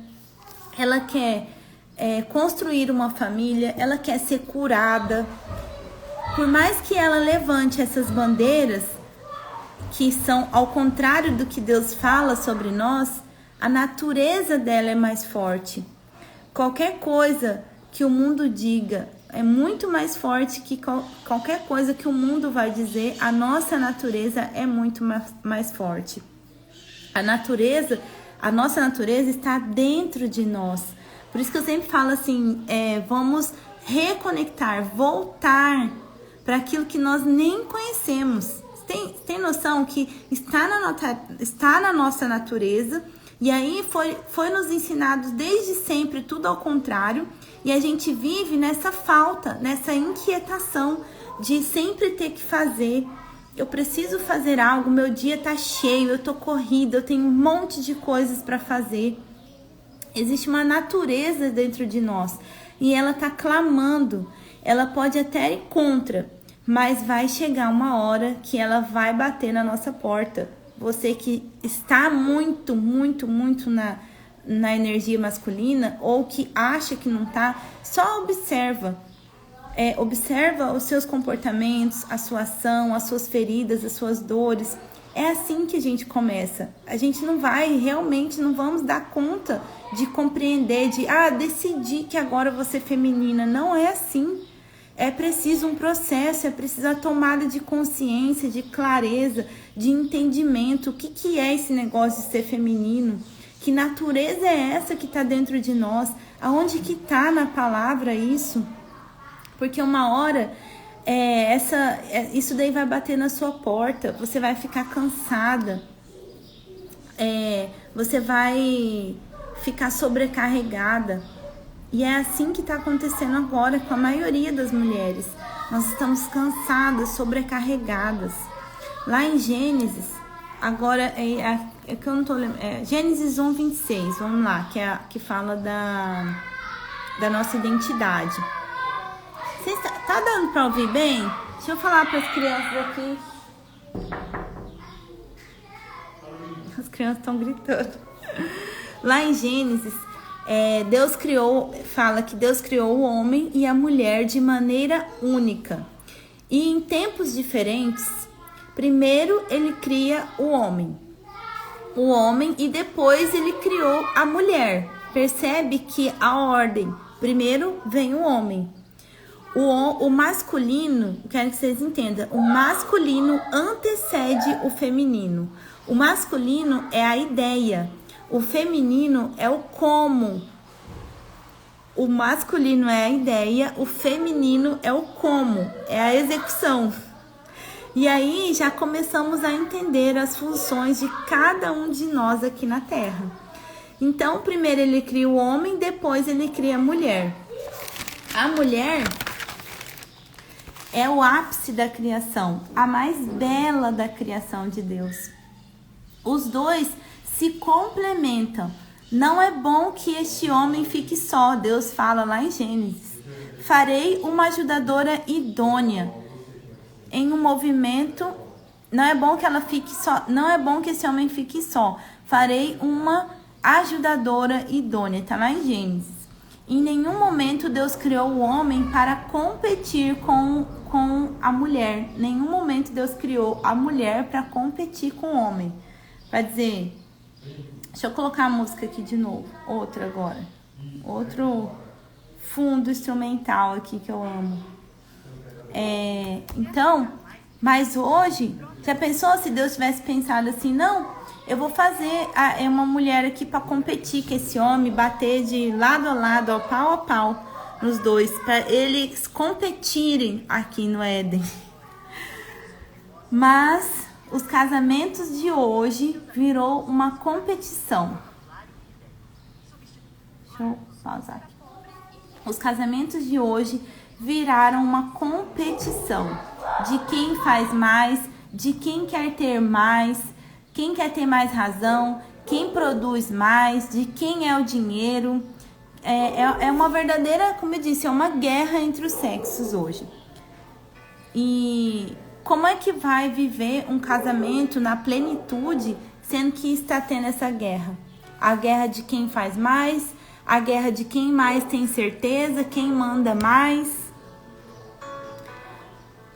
Ela quer construir uma família, ela quer ser curada. Por mais que ela levante essas bandeiras, que são ao contrário do que Deus fala sobre nós, a natureza dela é mais forte. Qualquer coisa que o mundo diga é muito mais forte que qualquer coisa que o mundo vai dizer. A nossa natureza é muito mais forte. A nossa natureza está dentro de nós. Por isso que eu sempre falo assim, vamos reconectar, voltar para aquilo que nós nem conhecemos. Tem noção que está na nossa natureza, e aí foi nos ensinado desde sempre tudo ao contrário. E a gente vive nessa falta, nessa inquietação de sempre ter que fazer. Eu preciso fazer algo, meu dia tá cheio, eu tô corrida, eu tenho um monte de coisas para fazer. Existe uma natureza dentro de nós e ela tá clamando. Ela pode até ir contra, mas vai chegar uma hora que ela vai bater na nossa porta. Você que está muito na energia masculina ou que acha que não tá, só observa. Observa os seus comportamentos, a sua ação, as suas feridas, as suas dores. É assim que a gente começa. A gente não vamos dar conta de compreender, de decidir que agora eu vou ser feminina. Não é assim. É preciso um processo, é preciso a tomada de consciência, de clareza, de entendimento. O que é esse negócio de ser feminino? Que natureza é essa que está dentro de nós? Aonde que está na palavra isso? Porque uma hora isso daí vai bater na sua porta, você vai ficar cansada, você vai ficar sobrecarregada. E é assim que está acontecendo agora com a maioria das mulheres. Nós estamos cansadas, sobrecarregadas. Lá em Gênesis, agora que eu não tô lembrando, Gênesis 1:26, vamos lá, que fala da nossa identidade. Tá dando para ouvir bem? Deixa eu falar para as crianças aqui. As crianças estão gritando. Lá em Gênesis, fala que Deus criou o homem e a mulher de maneira única. E em tempos diferentes, primeiro ele cria o homem e depois ele criou a mulher. Percebe que a ordem, primeiro vem o homem. O masculino, quero que vocês entendam, o masculino antecede o feminino. O masculino é a ideia, o feminino é o como. O masculino é a ideia, o feminino é o como, é a execução. E aí já começamos a entender as funções de cada um de nós aqui na Terra. Então, primeiro ele cria o homem, depois ele cria a mulher. A mulher é o ápice da criação, a mais bela da criação de Deus. Os dois se complementam. Não é bom que este homem fique só. Deus fala lá em Gênesis. Farei uma ajudadora idônea. Em um movimento, não é bom que ela fique só. Não é bom que esse homem fique só. Farei uma ajudadora idônea. Está lá em Gênesis. Em nenhum momento Deus criou o homem para competir com a mulher. Em nenhum momento Deus criou a mulher para competir com o homem. Para dizer... Deixa eu colocar a música aqui de novo. Outra agora. Outro fundo instrumental aqui que eu amo. Então, mas hoje, já pensou se Deus tivesse pensado assim, não, eu vou fazer uma mulher aqui para competir com esse homem, bater de lado a lado, ó, pau a pau nos dois, para eles competirem aqui no Éden. Mas os casamentos de hoje virou uma competição. Deixa eu pausar aqui. Os casamentos de hoje viraram uma competição de quem faz mais, de quem quer ter mais razão, quem produz mais, de quem é o dinheiro. É uma verdadeira, como eu disse, é uma guerra entre os sexos hoje. E como é que vai viver um casamento na plenitude, sendo que está tendo essa guerra? A guerra de quem faz mais, a guerra de quem mais tem certeza, quem manda mais.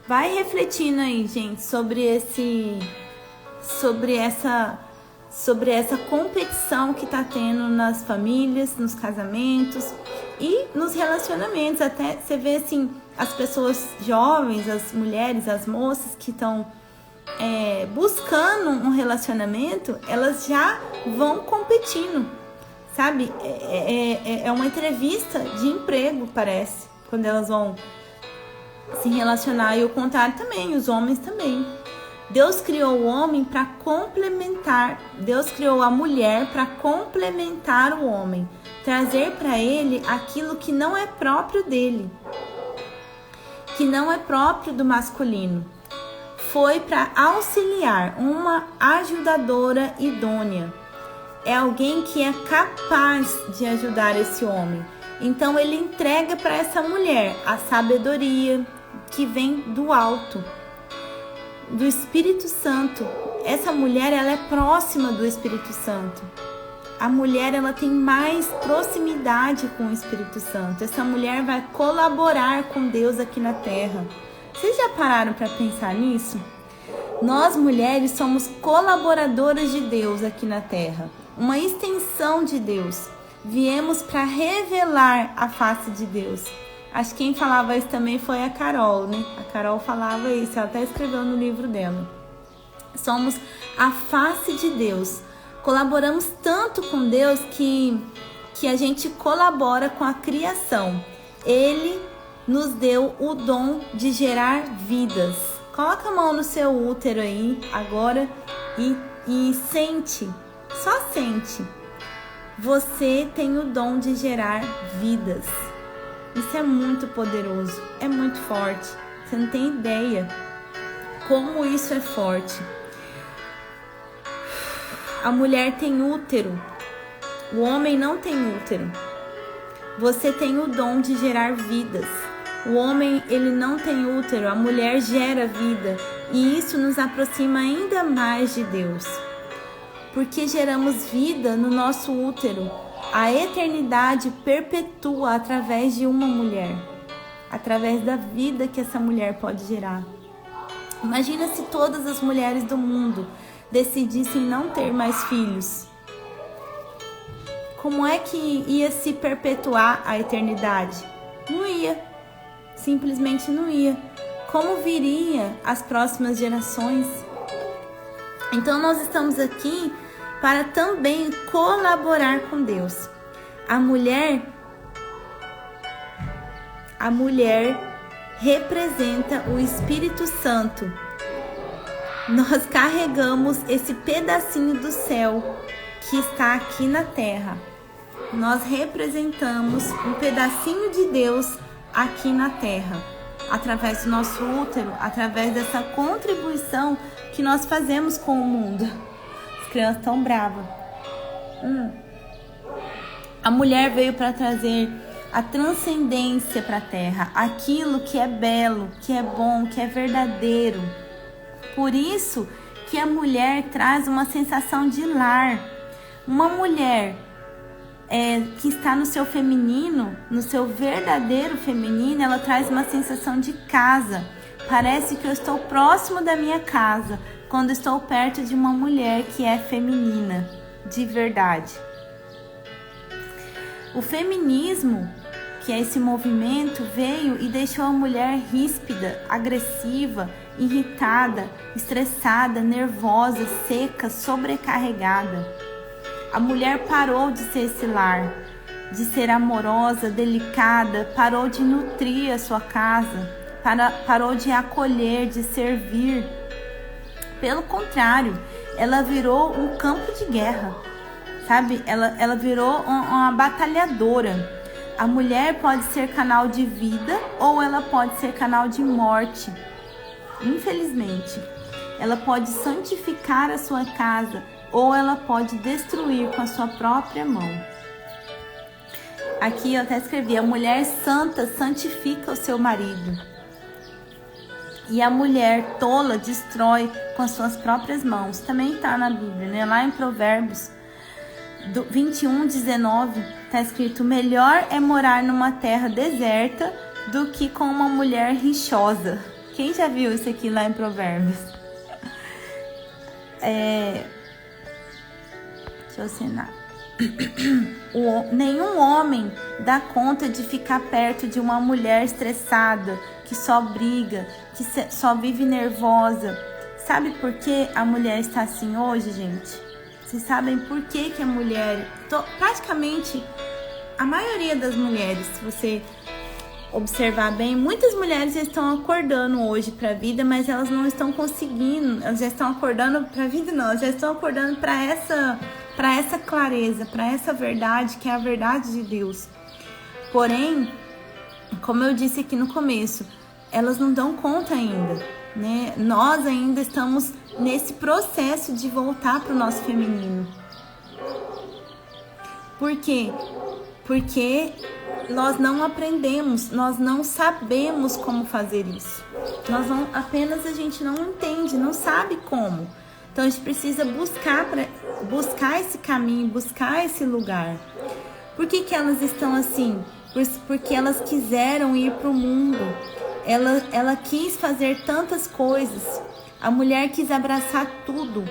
Vai refletindo aí, gente, sobre essa competição que está tendo nas famílias, nos casamentos e nos relacionamentos. Até você vê assim, as pessoas jovens, as mulheres, as moças que estão buscando um relacionamento, elas já vão competindo, sabe? É uma entrevista de emprego, parece, quando elas vão se relacionar. E o contrário também, os homens também. Deus criou o homem para complementar, Deus criou a mulher para complementar o homem, trazer para ele aquilo que não é próprio dele, que não é próprio do masculino. Foi para auxiliar, uma ajudadora idônea. É alguém que é capaz de ajudar esse homem. Então ele entrega para essa mulher a sabedoria, que vem do alto, do Espírito Santo. Essa mulher, ela é próxima do Espírito Santo. A mulher, ela tem mais proximidade com o Espírito Santo. Essa mulher vai colaborar com Deus aqui na terra. Vocês já pararam para pensar nisso? Nós, mulheres, somos colaboradoras de Deus aqui na terra. Uma extensão de Deus. Viemos para revelar a face de Deus. Acho que quem falava isso também foi a Carol, né? A Carol falava isso, ela até escreveu no livro dela. Somos a face de Deus. Colaboramos tanto com Deus que a gente colabora com a criação. Ele nos deu o dom de gerar vidas. Coloca a mão no seu útero aí agora e sente, só sente. Você tem o dom de gerar vidas. Isso é muito poderoso, é muito forte. Você não tem ideia como isso é forte. A mulher tem útero, o homem não tem útero. Você tem o dom de gerar vidas. O homem, ele não tem útero, a mulher gera vida. E isso nos aproxima ainda mais de Deus. Porque geramos vida no nosso útero. A eternidade perpetua através de uma mulher. Através da vida que essa mulher pode gerar. Imagina se todas as mulheres do mundo decidissem não ter mais filhos. Como é que ia se perpetuar a eternidade? Não ia. Simplesmente não ia. Como viria as próximas gerações? Então nós estamos aqui para também colaborar com Deus. A mulher representa o Espírito Santo. Nós carregamos esse pedacinho do céu que está aqui na terra. Nós representamos um pedacinho de Deus aqui na terra, através do nosso útero, através dessa contribuição que nós fazemos com o mundo. As crianças estão bravas. A mulher veio para trazer a transcendência para a terra, aquilo que é belo, que é bom, que é verdadeiro. Por isso que a mulher traz uma sensação de lar. Uma mulher que está no seu feminino, no seu verdadeiro feminino, ela traz uma sensação de casa. Parece que eu estou próximo da minha casa quando estou perto de uma mulher que é feminina, de verdade. O feminismo, que é esse movimento, veio e deixou a mulher ríspida, agressiva, irritada, estressada, nervosa, seca, sobrecarregada. A mulher parou de ser esse lar, de ser amorosa, delicada, parou de nutrir a sua casa, parou de acolher, de servir. Pelo contrário, ela virou um campo de guerra, sabe? Ela virou uma batalhadora. A mulher pode ser canal de vida ou ela pode ser canal de morte. Infelizmente, ela pode santificar a sua casa ou ela pode destruir com a sua própria mão. Aqui eu até escrevi: a mulher santa santifica o seu marido. E a mulher tola destrói com as suas próprias mãos. Também está na Bíblia, né? Lá em Provérbios 21:19 está escrito: melhor é morar numa terra deserta do que com uma mulher rixosa. Quem já viu isso aqui lá em Provérbios? Deixa eu assinar. Nenhum homem dá conta de ficar perto de uma mulher estressada, que só briga, que só vive nervosa. Sabe por que a mulher está assim hoje, gente? Vocês sabem por que a mulher... praticamente, a maioria das mulheres, se você observar bem, muitas mulheres já estão acordando hoje para a vida, mas elas não estão conseguindo. Elas já estão acordando para a vida, não. Elas já estão acordando para essa clareza, para essa verdade, que é a verdade de Deus. Porém, como eu disse aqui no começo, elas não dão conta ainda, né? Nós ainda estamos nesse processo de voltar para o nosso feminino. Por quê? Porque nós não aprendemos, nós não sabemos como fazer isso. A gente não entende, não sabe como. Então a gente precisa buscar esse caminho, buscar esse lugar. Por que elas estão assim? Porque elas quiseram ir para o mundo. Ela quis fazer tantas coisas. A mulher quis abraçar tudo.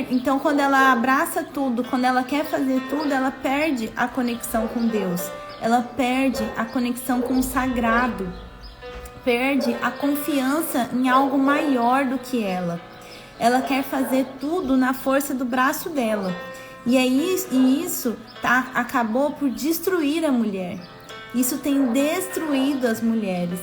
Então, quando ela abraça tudo, quando ela quer fazer tudo, ela perde a conexão com Deus. Ela perde a conexão com o sagrado. Perde a confiança em algo maior do que ela. Ela quer fazer tudo na força do braço dela. E isso acabou por destruir a mulher. Isso tem destruído as mulheres.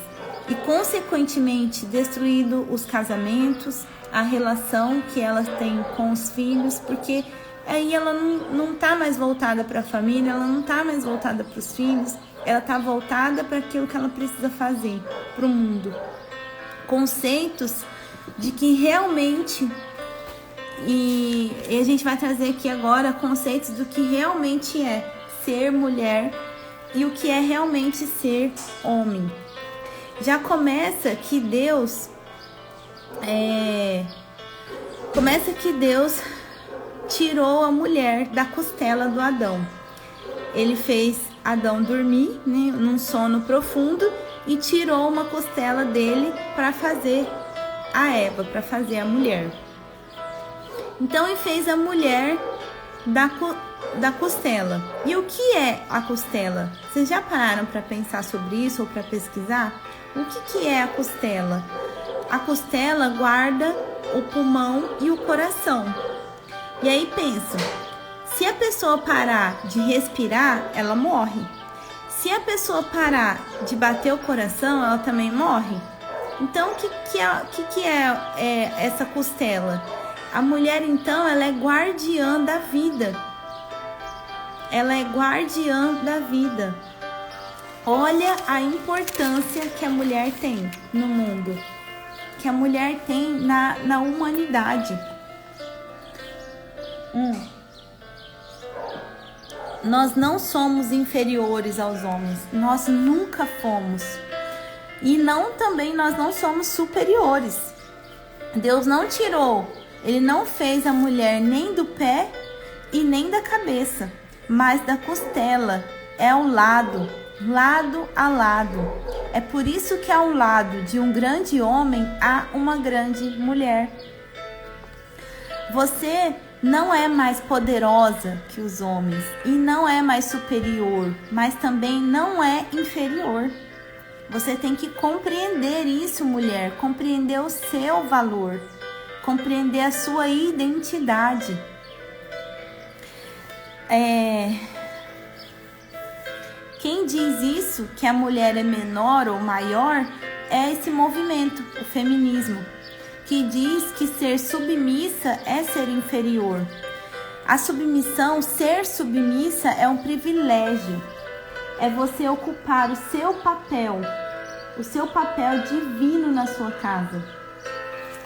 E, consequentemente, destruído os casamentos, a relação que elas têm com os filhos, porque aí ela não está mais voltada para a família, ela não está mais voltada para os filhos, ela está voltada para aquilo que ela precisa fazer para o mundo. Conceitos de que realmente, e a gente vai trazer aqui agora conceitos do que realmente é ser mulher e o que é realmente ser homem. Já começa que Deus tirou a mulher da costela do Adão. Ele fez Adão dormir, né, num sono profundo, e tirou uma costela dele para fazer a Eva, para fazer a mulher. Então ele fez a mulher da costela. E o que é a costela? Vocês já pararam para pensar sobre isso ou para pesquisar? O que é a costela? A costela guarda o pulmão e o coração. E aí pensa, se a pessoa parar de respirar, ela morre. Se a pessoa parar de bater o coração, ela também morre. Então, o que é essa costela? A mulher, então, ela é guardiã da vida. Ela é guardiã da vida. Olha a importância que a mulher tem no mundo, que a mulher tem na humanidade. Nós não somos inferiores aos homens, nós nunca fomos. E também nós não somos superiores. Deus não tirou, Ele não fez a mulher nem do pé e nem da cabeça, mas da costela, é o lado a lado. É por isso que ao lado de um grande homem há uma grande mulher. Você não é mais poderosa que os homens e não é mais superior, mas também não é inferior. Você tem que compreender isso, mulher, compreender o seu valor, compreender a sua identidade. Quem diz isso, que a mulher é menor ou maior, é esse movimento, o feminismo, que diz que ser submissa é ser inferior. A submissão, ser submissa, é um privilégio. É você ocupar o seu papel divino na sua casa.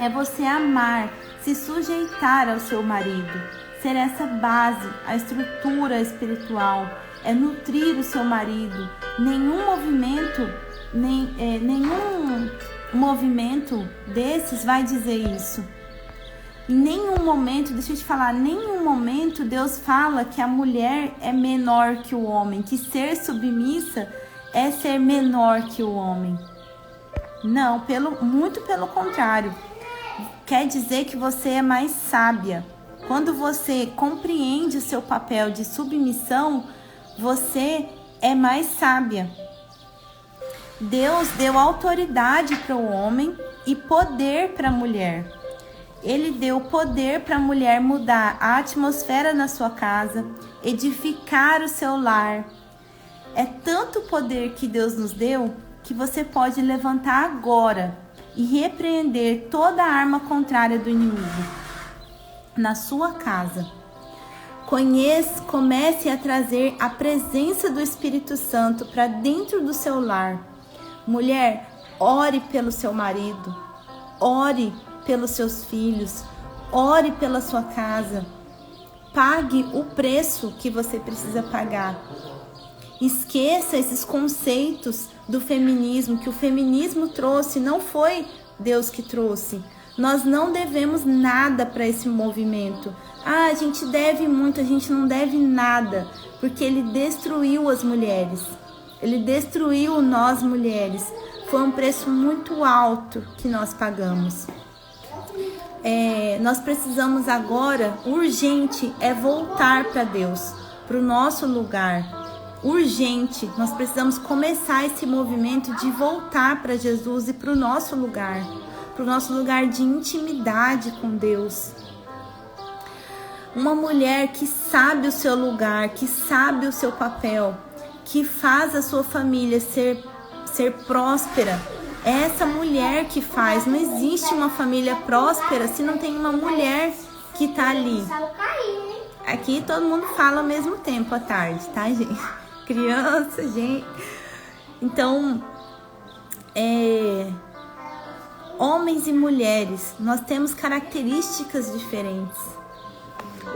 É você amar, se sujeitar ao seu marido, ser essa base, a estrutura espiritual, é nutrir o seu marido. Nenhum movimento desses vai dizer isso. Em nenhum momento, deixa eu te falar, nenhum momento Deus fala que a mulher é menor que o homem, que ser submissa é ser menor que o homem. Não, muito pelo contrário. Quer dizer que você é mais sábia. Quando você compreende o seu papel de submissão, você é mais sábia. Deus deu autoridade para o homem e poder para a mulher. Ele deu poder para a mulher mudar a atmosfera na sua casa, edificar o seu lar. É tanto poder que Deus nos deu que você pode levantar agora e repreender toda a arma contrária do inimigo na sua casa. Comece a trazer a presença do Espírito Santo para dentro do seu lar. Mulher, ore pelo seu marido, ore pelos seus filhos, ore pela sua casa. Pague o preço que você precisa pagar. Esqueça esses conceitos do feminismo, que o feminismo trouxe, não foi Deus que trouxe. Nós não devemos nada para esse movimento. A gente deve muito, a gente não deve nada, porque ele destruiu as mulheres. Ele destruiu nós mulheres. Foi um preço muito alto que nós pagamos. Nós precisamos agora, urgente, voltar para Deus, para o nosso lugar. Urgente, nós precisamos começar esse movimento de voltar para Jesus e para o nosso lugar de intimidade com Deus. Uma mulher que sabe o seu lugar, que sabe o seu papel, que faz a sua família ser próspera. É essa mulher que faz. Não existe uma família próspera se não tem uma mulher que tá ali. Aqui todo mundo fala ao mesmo tempo à tarde, tá, gente? Criança, gente. Então, homens e mulheres, nós temos características diferentes.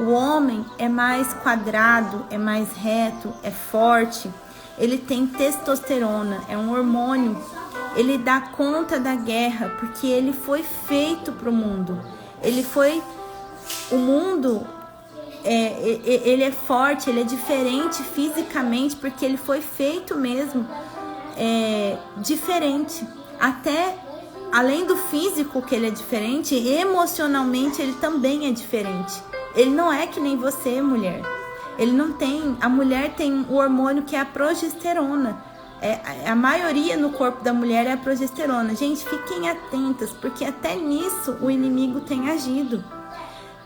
O homem é mais quadrado, é mais reto, é forte. Ele tem testosterona, é um hormônio. Ele dá conta da guerra, porque ele foi feito para o mundo. O mundo, ele é forte, ele é diferente fisicamente, porque ele foi feito mesmo diferente. Até, além do físico que ele é diferente, emocionalmente ele também é diferente. Ele não é que nem você, mulher. A mulher tem o hormônio que é a progesterona. A maioria no corpo da mulher é a progesterona. Gente, fiquem atentas, porque até nisso o inimigo tem agido.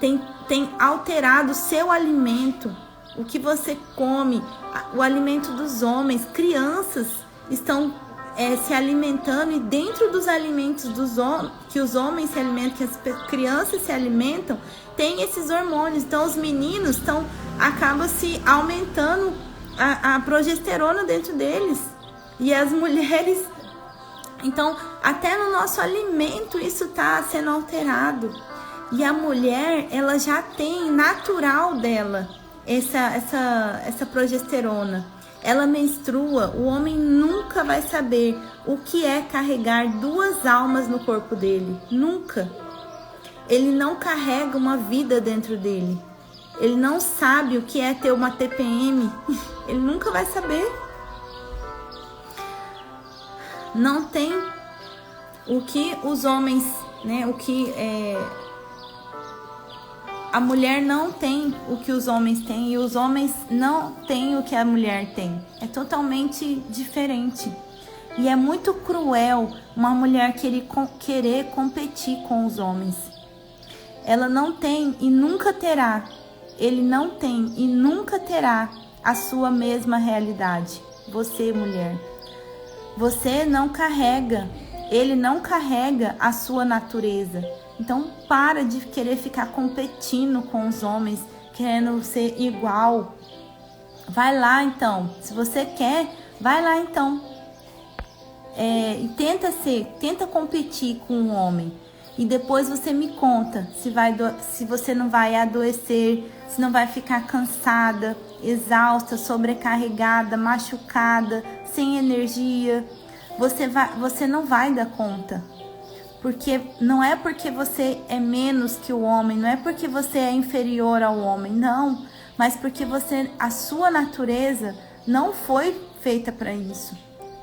Tem alterado o seu alimento, o que você come, o alimento dos homens. Crianças estão se alimentando, e dentro dos alimentos que os homens se alimentam, que as crianças se alimentam, tem esses hormônios. Então os meninos acabam se aumentando a progesterona dentro deles. E as mulheres, então até no nosso alimento isso está sendo alterado. E a mulher, ela já tem natural dela essa progesterona. Ela menstrua, o homem nunca vai saber o que é carregar duas almas no corpo dele. Nunca. Ele não carrega uma vida dentro dele. Ele não sabe o que é ter uma TPM. Ele nunca vai saber. Não tem o que os homens, né? A mulher não tem o que os homens têm, e os homens não têm o que a mulher tem. É totalmente diferente. E é muito cruel uma mulher querer competir com os homens. Ela não tem e nunca terá. Ele não tem e nunca terá a sua mesma realidade. Você, mulher. Você não carrega, ele não carrega a sua natureza. Então, para de querer ficar competindo com os homens, querendo ser igual. Vai lá, então. Se você quer, vai lá, então. E tenta competir com um homem. E depois você me conta se você não vai adoecer, se não vai ficar cansada, exausta, sobrecarregada, machucada, sem energia. Você não vai dar conta. Porque não é porque você é menos que o homem, não é porque você é inferior ao homem, não. Mas porque a sua natureza não foi feita para isso.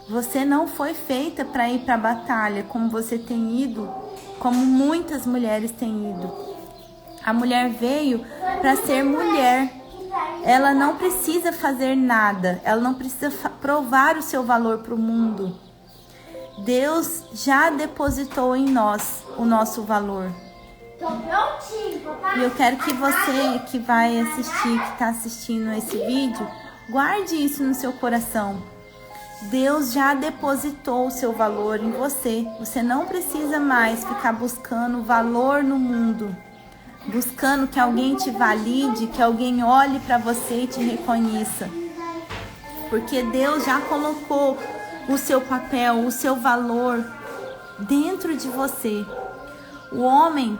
Você não foi feita para ir para a batalha como você tem ido, como muitas mulheres têm ido. A mulher veio para ser mulher. Ela não precisa fazer nada. Ela não precisa provar o seu valor para o mundo. Deus já depositou em nós o nosso valor. E eu quero que você que vai assistir, que está assistindo esse vídeo, guarde isso no seu coração. Deus já depositou o seu valor em você. Você não precisa mais ficar buscando valor no mundo, buscando que alguém te valide, que alguém olhe para você e te reconheça. Porque Deus já colocou o seu papel, o seu valor dentro de você. O homem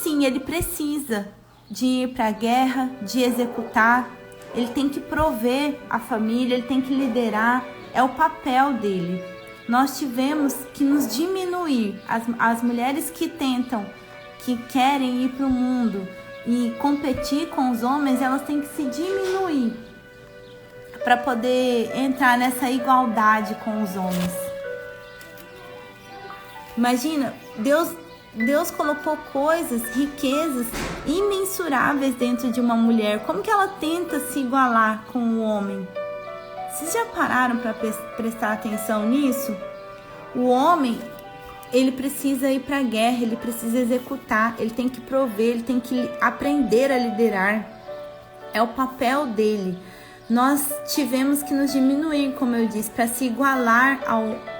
sim, ele precisa de ir para a guerra, de executar, ele tem que prover a família, ele tem que liderar, é o papel dele. Nós tivemos que nos diminuir. As mulheres que tentam, que querem ir para o mundo e competir com os homens, elas têm que se diminuir para poder entrar nessa igualdade com os homens. Imagina, Deus colocou coisas, riquezas imensuráveis dentro de uma mulher. Como que ela tenta se igualar com o homem? Vocês já pararam para prestar atenção nisso? O homem, ele precisa ir para a guerra, ele precisa executar, ele tem que prover, ele tem que aprender a liderar. É o papel dele. Nós tivemos que nos diminuir, como eu disse, para se igualar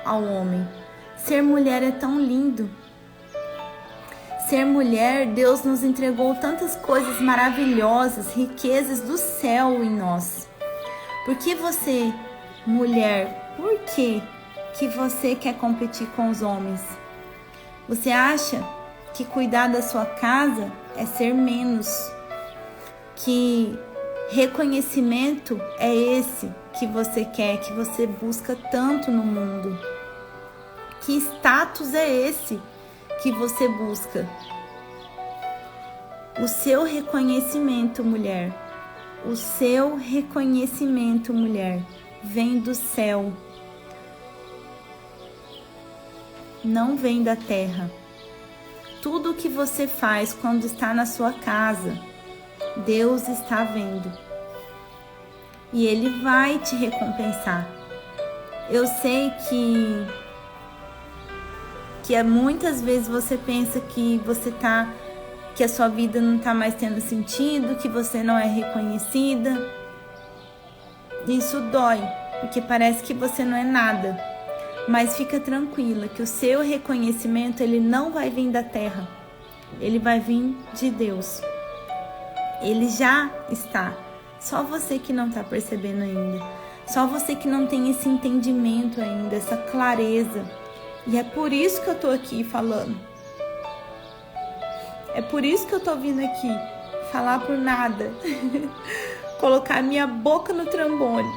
ao homem. Ser mulher é tão lindo. Ser mulher, Deus nos entregou tantas coisas maravilhosas, riquezas do céu em nós. Por que você, mulher, por que você quer competir com os homens? Você acha que cuidar da sua casa é ser menos? Que reconhecimento é esse que você quer, que você busca tanto no mundo? Que status é esse que você busca? O seu reconhecimento, mulher. O seu reconhecimento, mulher, vem do céu. Não vem da terra. Tudo o que você faz quando está na sua casa, Deus está vendo. E Ele vai te recompensar. Eu sei que muitas vezes você pensa que que a sua vida não está mais tendo sentido, que você não é reconhecida. Isso dói, porque parece que você não é nada. Mas fica tranquila que o seu reconhecimento, ele não vai vir da terra. Ele vai vir de Deus. Ele já está. Só você que não está percebendo ainda. Só você que não tem esse entendimento ainda, essa clareza. E é por isso que eu tô aqui falando. É por isso que eu tô vindo aqui falar por nada. Colocar minha boca no trombone.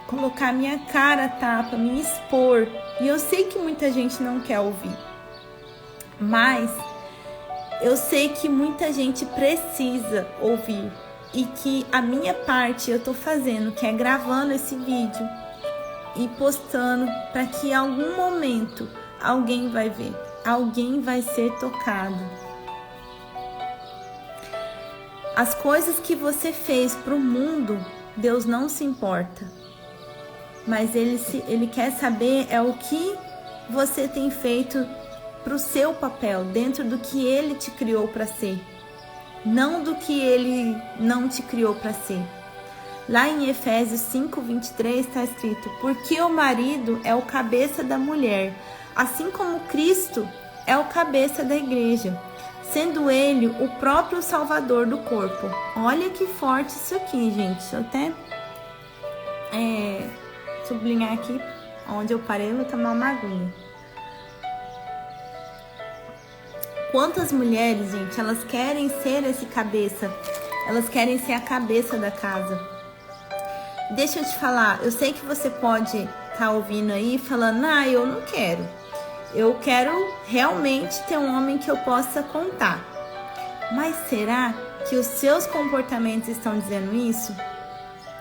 Colocar minha cara a tapa, me expor. E eu sei que muita gente não quer ouvir. Mas eu sei que muita gente precisa ouvir. E que a minha parte eu tô fazendo, que é gravando esse vídeo e postando para que em algum momento alguém vai ver, alguém vai ser tocado. As coisas que você fez para o mundo, Deus não se importa. Mas Ele quer saber é o que você tem feito para o seu papel, dentro do que Ele te criou para ser. Não do que Ele não te criou para ser. Lá em Efésios 5:23 está escrito: porque o marido é o cabeça da mulher, assim como Cristo é o cabeça da igreja, sendo ele o próprio salvador do corpo. Olha que forte isso aqui, gente. Deixa eu até sublinhar aqui onde eu parei, eu vou tomar uma aguinha. Quantas mulheres, gente, elas querem ser esse cabeça, elas querem ser a cabeça da casa. Deixa eu te falar, eu sei que você pode estar ouvindo aí falando: eu não quero. Eu quero realmente ter um homem que eu possa contar. Mas será que os seus comportamentos estão dizendo isso?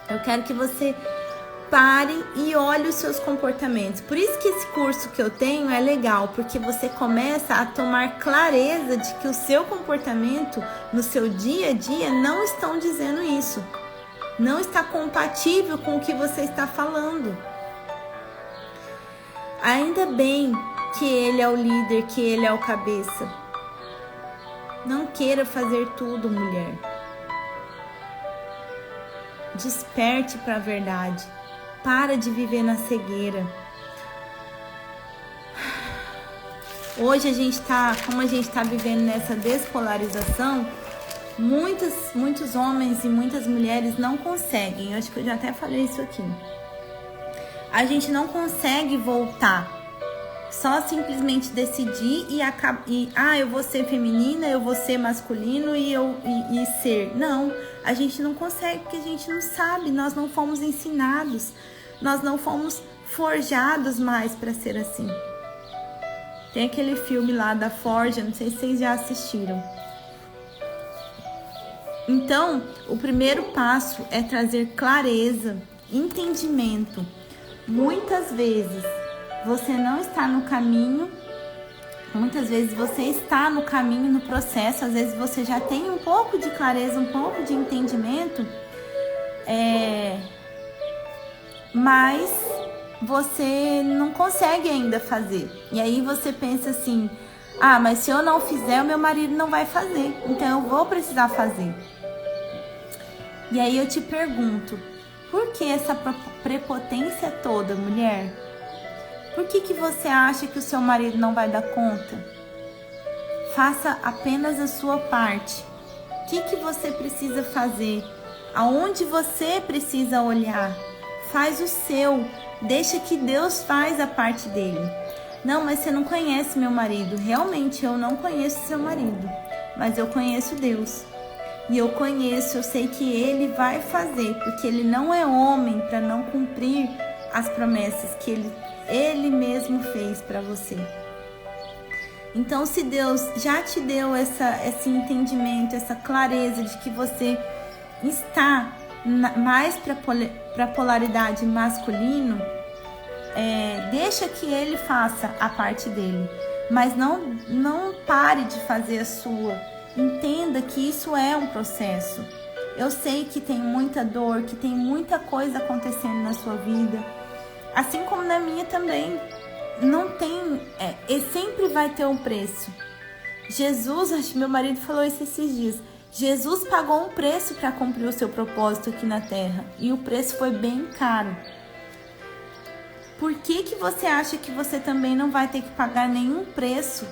Eu quero que você pare e olhe os seus comportamentos. Por isso que esse curso que eu tenho é legal, porque você começa a tomar clareza de que o seu comportamento no seu dia a dia não estão dizendo isso. Não está compatível com o que você está falando. Ainda bem que ele é o líder, que ele é o cabeça. Não queira fazer tudo, mulher. Desperte para a verdade. Para de viver na cegueira. Hoje como a gente está vivendo nessa despolarização, muitos homens e muitas mulheres não conseguem. Eu acho que eu já até falei isso aqui. A gente não consegue voltar só simplesmente decidir eu vou ser feminina, eu vou ser masculino e ser. Não, a gente não consegue porque a gente não sabe, nós não fomos ensinados, nós não fomos forjados mais para ser assim. Tem aquele filme lá da Forja, não sei se vocês já assistiram. Então, o primeiro passo é trazer clareza, entendimento. Muitas vezes você não está no caminho, muitas vezes você está no caminho, no processo, às vezes você já tem um pouco de clareza, um pouco de entendimento, mas você não consegue ainda fazer. E aí você pensa assim, mas se eu não fizer, o meu marido não vai fazer, então eu vou precisar fazer. E aí eu te pergunto, por que essa prepotência toda, mulher? Por que você acha que o seu marido não vai dar conta? Faça apenas a sua parte. O que você precisa fazer? Aonde você precisa olhar? Faz o seu. Deixa que Deus faz a parte dele. Não, mas você não conhece meu marido. Realmente, eu não conheço seu marido. Mas eu conheço Deus. E eu sei que Ele vai fazer. Porque Ele não é homem para não cumprir as promessas que Ele mesmo fez para você. Então, se Deus já te deu esse entendimento, essa clareza de que você está mais para a polaridade masculino, deixa que Ele faça a parte dele. Mas não pare de fazer a sua. Entenda que isso é um processo. Eu sei que tem muita dor, que tem muita coisa acontecendo na sua vida. Assim como na minha também. Não tem... sempre vai ter um preço. Jesus, acho que meu marido falou isso esses dias. Jesus pagou um preço para cumprir o seu propósito aqui na Terra. E o preço foi bem caro. Por que você acha que você também não vai ter que pagar nenhum preço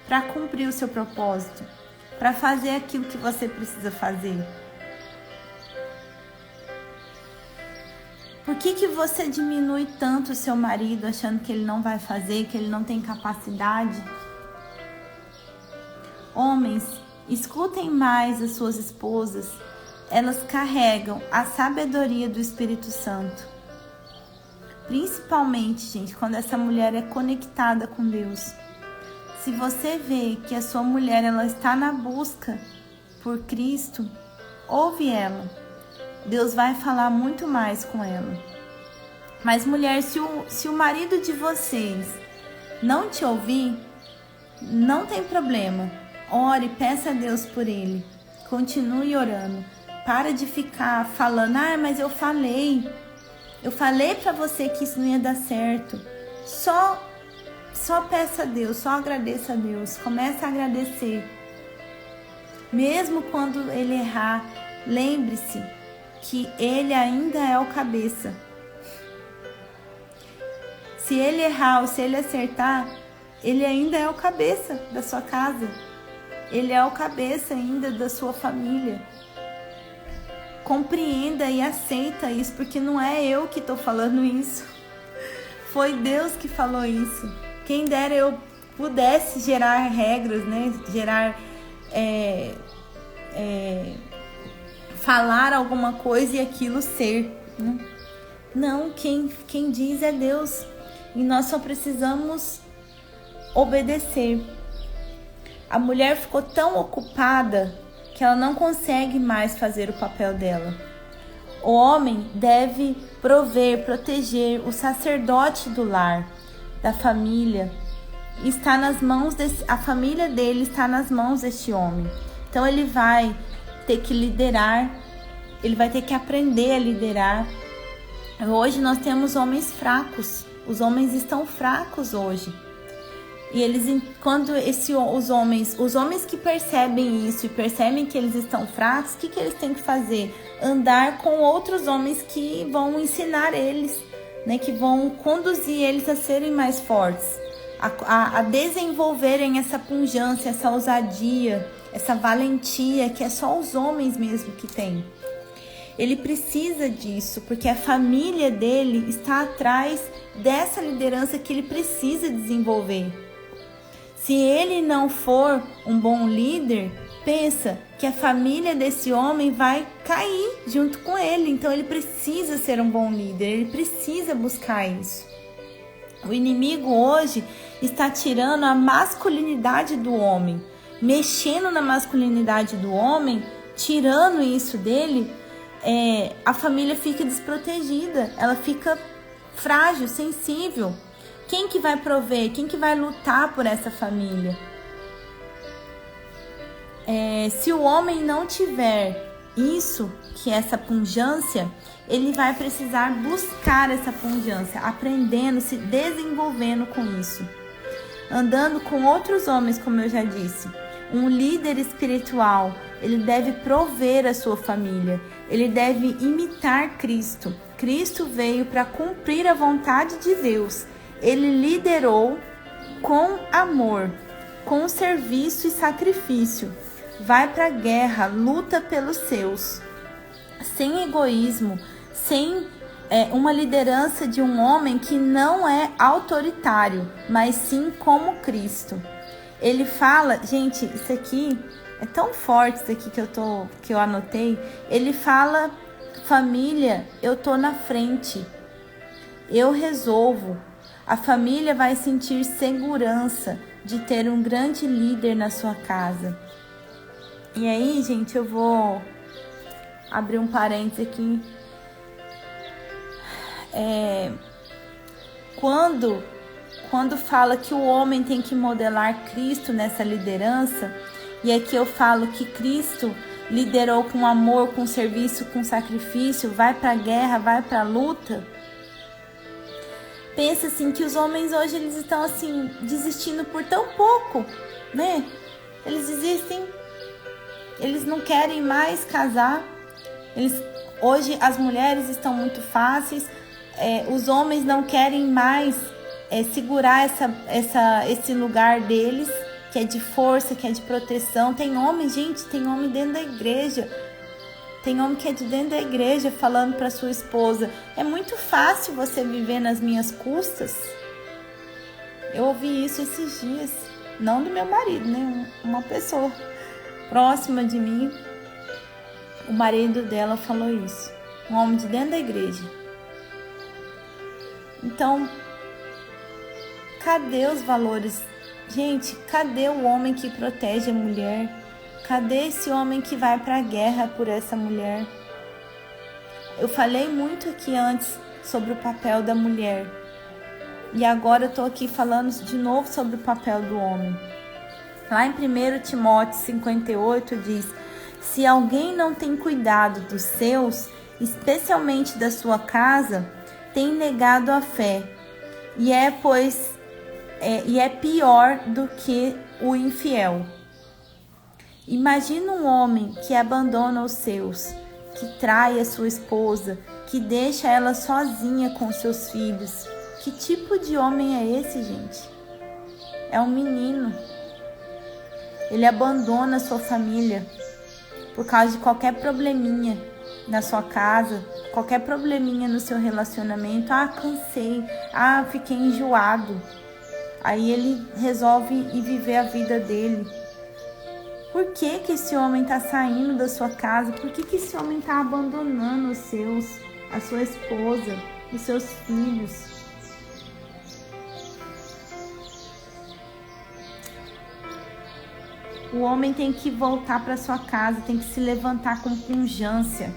para cumprir o seu propósito? Para fazer aquilo que você precisa fazer? Por que você diminui tanto o seu marido achando que ele não vai fazer, que ele não tem capacidade? Homens, escutem mais as suas esposas. Elas carregam a sabedoria do Espírito Santo. Principalmente, gente, quando essa mulher é conectada com Deus. Se você vê que a sua mulher ela está na busca por Cristo, ouve ela. Deus vai falar muito mais com ela. Mas mulher, se o marido de vocês não te ouvir, não tem problema. Ore, peça a Deus por ele. Continue orando. Para de ficar falando, mas eu falei para você que isso não ia dar certo. Só peça a Deus, só agradeça a Deus. Comece a agradecer. Mesmo quando ele errar, lembre-se que ele ainda é o cabeça. Se ele errar ou se ele acertar, ele ainda é o cabeça da sua casa. Ele é o cabeça ainda da sua família. Compreenda e aceita isso, porque não é eu que estou falando isso. Foi Deus que falou isso. Quem dera eu pudesse gerar regras, né? Falar alguma coisa e aquilo ser. Não, quem diz é Deus. E nós só precisamos obedecer. A mulher ficou tão ocupada que ela não consegue mais fazer o papel dela. O homem deve prover, proteger o sacerdote do lar, da família. Está nas mãos a família dele está nas mãos deste homem. Então ele vai ter que liderar, ele vai ter que aprender a liderar. Hoje nós temos homens fracos. Os homens estão fracos hoje. E eles, quando os homens que percebem isso e percebem que eles estão fracos, o que eles têm que fazer? Andar com outros homens que vão ensinar eles, né? Que vão conduzir eles a serem mais fortes, a desenvolverem essa pujança, essa ousadia, essa valentia que é só os homens mesmo que têm. Ele precisa disso, porque a família dele está atrás dessa liderança que ele precisa desenvolver. Se ele não for um bom líder, pensa que a família desse homem vai cair junto com ele. Então ele precisa ser um bom líder, ele precisa buscar isso. O inimigo hoje está tirando a masculinidade do homem, mexendo na masculinidade do homem, tirando isso dele. A família fica desprotegida, ela fica frágil, sensível. Quem que vai prover? Quem que vai lutar por essa família? Se o homem não tiver isso, que é essa pungência, ele vai precisar buscar essa pungência, aprendendo, se desenvolvendo com isso. Andando com outros homens, como eu já disse. Um líder espiritual, ele deve prover a sua família, ele deve imitar Cristo. Cristo veio para cumprir a vontade de Deus. Ele liderou com amor, com serviço e sacrifício. Vai para a guerra, luta pelos seus, sem egoísmo, sem uma liderança de um homem que não é autoritário, mas sim como Cristo. Ele fala, gente, isso aqui é tão forte, isso aqui que eu anotei. Ele fala, família, eu tô na frente, eu resolvo. A família vai sentir segurança de ter um grande líder na sua casa. E aí, gente, eu vou abrir um parênteses aqui. Quando fala que o homem tem que modelar Cristo nessa liderança, e aqui eu falo que Cristo liderou com amor, com serviço, com sacrifício, vai para a guerra, vai para a luta. Pensa assim que os homens hoje eles estão assim desistindo por tão pouco, né? Eles desistem, eles não querem mais casar. Hoje as mulheres estão muito fáceis, os homens não querem mais segurar esse lugar deles, que é de força, que é de proteção. Tem homem, gente, tem homem dentro da igreja. Tem homem que é de dentro da igreja falando para sua esposa: é muito fácil você viver nas minhas custas. Eu ouvi isso esses dias, não do meu marido, né? Uma pessoa próxima de mim, o marido dela falou isso. Um homem de dentro da igreja. Então, cadê os valores? Gente, cadê o homem que protege a mulher? Cadê esse homem que vai para a guerra por essa mulher? Eu falei muito aqui antes sobre o papel da mulher. E agora eu estou aqui falando de novo sobre o papel do homem. Lá em 1 Timóteo 58 diz: se alguém não tem cuidado dos seus, especialmente da sua casa, tem negado a fé, e é pior do que o infiel. Imagina um homem que abandona os seus, que trai a sua esposa, que deixa ela sozinha com seus filhos. Que tipo de homem é esse, gente? É um menino. Ele abandona a sua família por causa de qualquer probleminha na sua casa, qualquer probleminha no seu relacionamento. Cansei, fiquei enjoado. Aí ele resolve ir viver a vida dele. Por que esse homem está saindo da sua casa? Por que esse homem está abandonando a sua esposa, os seus filhos? O homem tem que voltar para sua casa, tem que se levantar com pungência.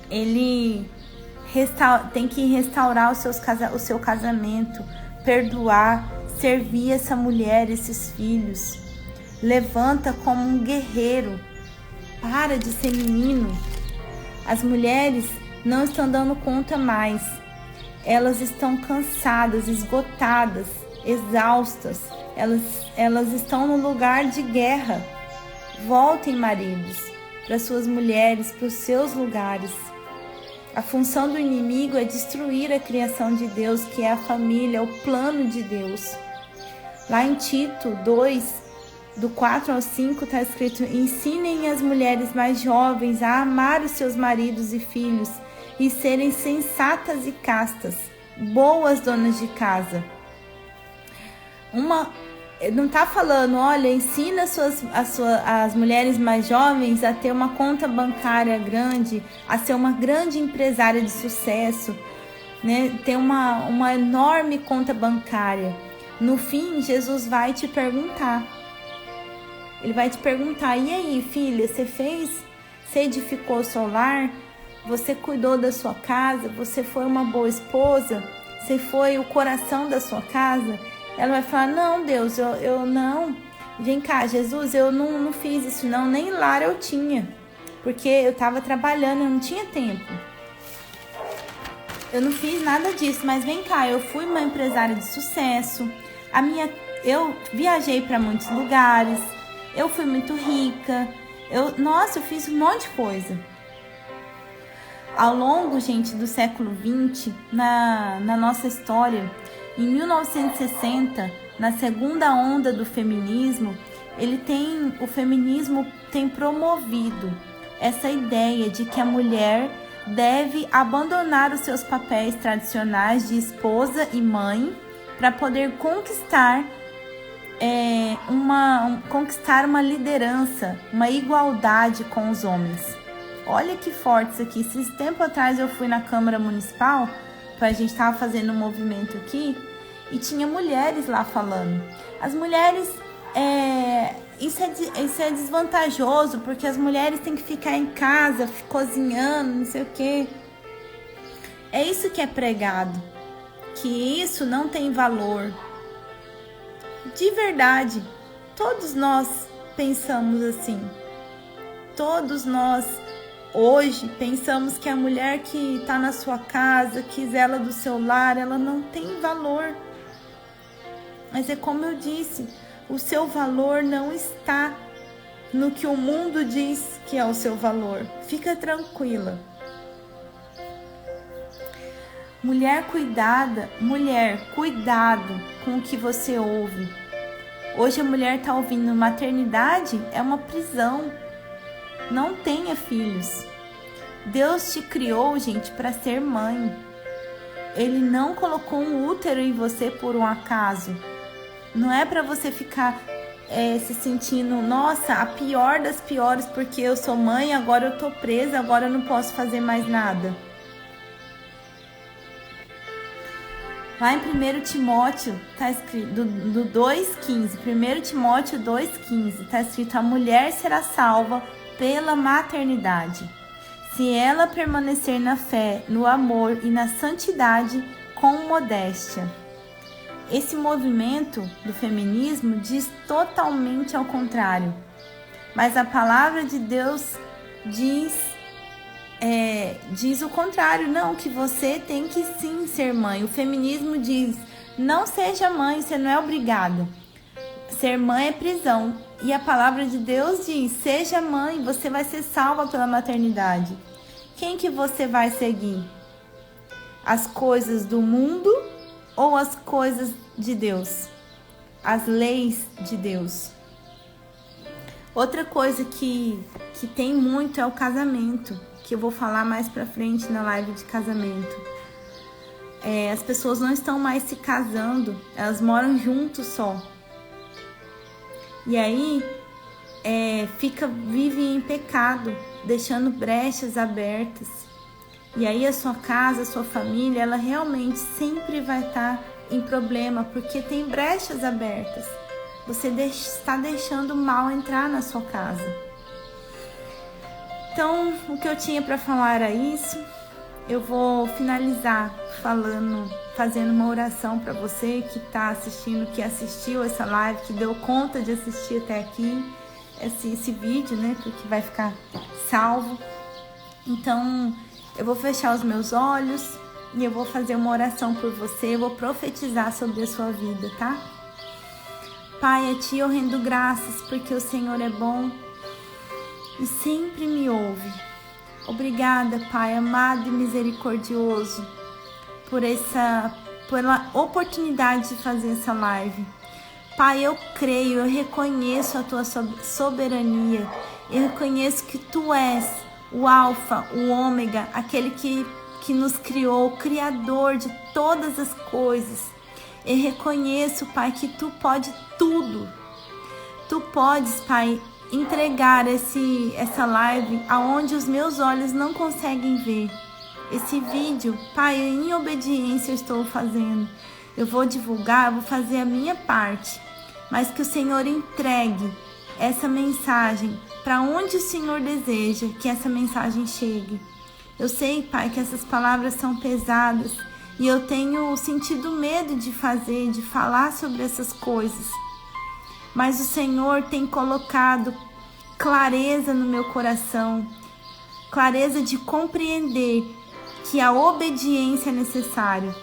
Ele tem que restaurar o seu casamento, perdoar, servir essa mulher, esses filhos. Levanta como um guerreiro. Para de ser menino. As mulheres não estão dando conta mais. Elas estão cansadas, esgotadas, exaustas. Elas estão no lugar de guerra. Voltem, maridos, para suas mulheres, para os seus lugares. A função do inimigo é destruir a criação de Deus, que é a família, o plano de Deus. Lá em Tito 2, do 4 ao 5 está escrito: ensinem as mulheres mais jovens a amar os seus maridos e filhos e serem sensatas e castas, boas donas de casa. Não está falando, olha, ensina as mulheres mais jovens a ter uma conta bancária grande, a ser uma grande empresária de sucesso, né? Ter uma enorme conta bancária. No fim, Jesus vai te perguntar. Ele vai te perguntar: e aí, filha, você edificou o seu lar? Você cuidou da sua casa? Você foi uma boa esposa? Você foi o coração da sua casa? Ela vai falar: não, Deus, eu não. Vem cá, Jesus, eu não fiz isso não, nem lar eu tinha, porque eu estava trabalhando, eu não tinha tempo. Eu não fiz nada disso, mas vem cá, eu fui uma empresária de sucesso, eu viajei para muitos lugares, eu fui muito rica, eu fiz um monte de coisa. Ao longo, gente, do século XX, na nossa história, em 1960, na segunda onda do feminismo, o feminismo tem promovido essa ideia de que a mulher deve abandonar os seus papéis tradicionais de esposa e mãe para poder conquistar uma liderança, uma igualdade com os homens. Olha que forte isso aqui. Esses tempos atrás eu fui na Câmara Municipal, a gente estava fazendo um movimento aqui, e tinha mulheres lá falando. As mulheres, isso é desvantajoso, porque as mulheres têm que ficar em casa, cozinhando, não sei o quê. É isso que é pregado, que isso não tem valor. De verdade, todos nós pensamos assim. Todos nós hoje pensamos que a mulher que está na sua casa, que zela do seu lar, ela não tem valor. Mas é como eu disse, o seu valor não está no que o mundo diz que é o seu valor. Fica tranquila. Mulher, cuidado com o que você ouve. Hoje a mulher está ouvindo: maternidade é uma prisão. Não tenha filhos. Deus te criou, gente, para ser mãe. Ele não colocou um útero em você por um acaso. Não é para você ficar se sentindo, nossa, a pior das piores, porque eu sou mãe, agora eu tô presa, agora eu não posso fazer mais nada. Lá em 1 Timóteo, tá escrito, do 2,15, 1 Timóteo 2,15, tá escrito: a mulher será salva pela maternidade, se ela permanecer na fé, no amor e na santidade com modéstia. Esse movimento do feminismo diz totalmente ao contrário, mas a palavra de Deus diz o contrário. Não, que você tem que sim ser mãe. O feminismo diz: não seja mãe, você não é obrigada. Ser mãe é prisão. E a palavra de Deus diz: seja mãe, você vai ser salva pela maternidade. Quem que você vai seguir? As coisas do mundo ou as coisas de Deus? As leis de Deus. Outra coisa que tem muito é o casamento, que eu vou falar mais pra frente na live de casamento. As pessoas não estão mais se casando, elas moram juntos só. E aí, vive em pecado, deixando brechas abertas. E aí a sua casa, a sua família, ela realmente sempre vai estar em problema, porque tem brechas abertas. Você está deixando o mal entrar na sua casa. Então, o que eu tinha para falar era isso. Eu vou finalizar fazendo uma oração para você que está assistindo, que assistiu essa live, que deu conta de assistir até aqui esse vídeo, né? Porque vai ficar salvo. Então, eu vou fechar os meus olhos e eu vou fazer uma oração por você. Eu vou profetizar sobre a sua vida, tá? Pai, a Ti eu rendo graças porque o Senhor é bom e sempre me ouve. Obrigada, Pai amado e misericordioso, pela oportunidade de fazer essa live. Pai, eu creio, eu reconheço a tua soberania. Eu reconheço que tu és o Alfa, o Ômega, aquele que nos criou, o Criador de todas as coisas. Eu reconheço, Pai, que tu pode tudo. Tu podes, Pai, entregar essa live aonde os meus olhos não conseguem ver. Esse vídeo, Pai, em obediência eu estou fazendo. Eu vou divulgar, eu vou fazer a minha parte. Mas que o Senhor entregue essa mensagem para onde o Senhor deseja que essa mensagem chegue. Eu sei, Pai, que essas palavras são pesadas e eu tenho sentido medo de falar sobre essas coisas. Mas o Senhor tem colocado clareza no meu coração, clareza de compreender que a obediência é necessária.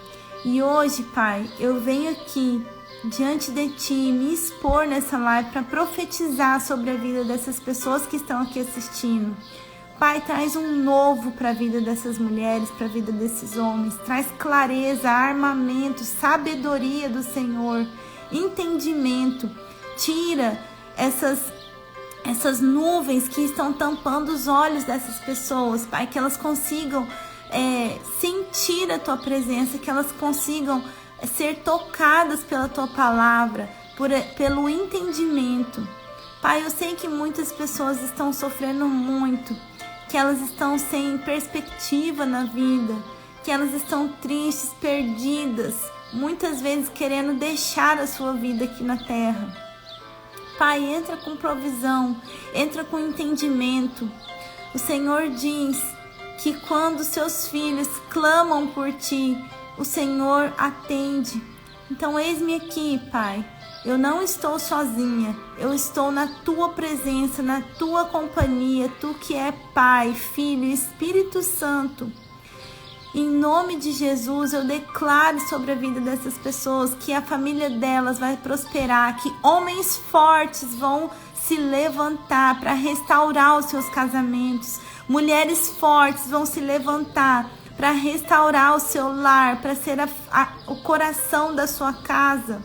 E hoje, Pai, eu venho aqui diante de Ti, me expor nessa live para profetizar sobre a vida dessas pessoas que estão aqui assistindo. Pai, traz um novo para a vida dessas mulheres, para a vida desses homens. Traz clareza, armamento, sabedoria do Senhor, entendimento. Tira essas nuvens que estão tampando os olhos dessas pessoas, Pai, que elas consigam sentir a Tua presença, que elas consigam ser tocadas pela Tua palavra, pelo entendimento. Pai, eu sei que muitas pessoas estão sofrendo muito, que elas estão sem perspectiva na vida, que elas estão tristes, perdidas, muitas vezes querendo deixar a sua vida aqui na terra. Pai, entra com provisão, entra com entendimento. O Senhor diz que quando seus filhos clamam por Ti, o Senhor atende. Então, eis-me aqui, Pai. Eu não estou sozinha. Eu estou na Tua presença, na Tua companhia. Tu que é Pai, Filho e Espírito Santo. Em nome de Jesus, eu declaro sobre a vida dessas pessoas que a família delas vai prosperar, que homens fortes vão se levantar para restaurar os seus casamentos. Mulheres fortes vão se levantar para restaurar o seu lar, para ser o coração da sua casa.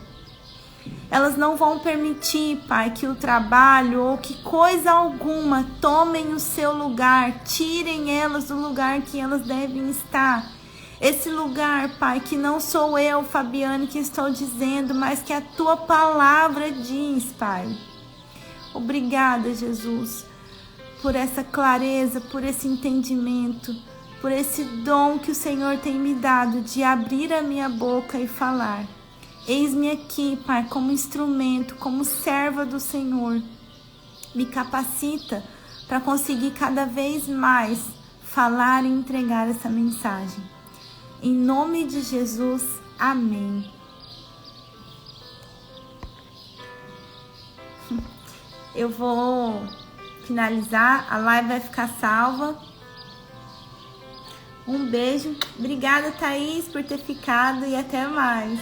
Elas não vão permitir, Pai, que o trabalho ou que coisa alguma tomem o seu lugar, tirem elas do lugar que elas devem estar. Esse lugar, Pai, que não sou eu, Fabiane, que estou dizendo, mas que a Tua palavra diz, Pai. Obrigada, Jesus, por essa clareza, por esse entendimento, por esse dom que o Senhor tem me dado de abrir a minha boca e falar. Eis-me aqui, Pai, como instrumento, como serva do Senhor. Me capacita para conseguir cada vez mais falar e entregar essa mensagem. Em nome de Jesus, amém. Eu vou finalizar, a live vai ficar salva. Um beijo. Obrigada, Thaís, por ter ficado e até mais.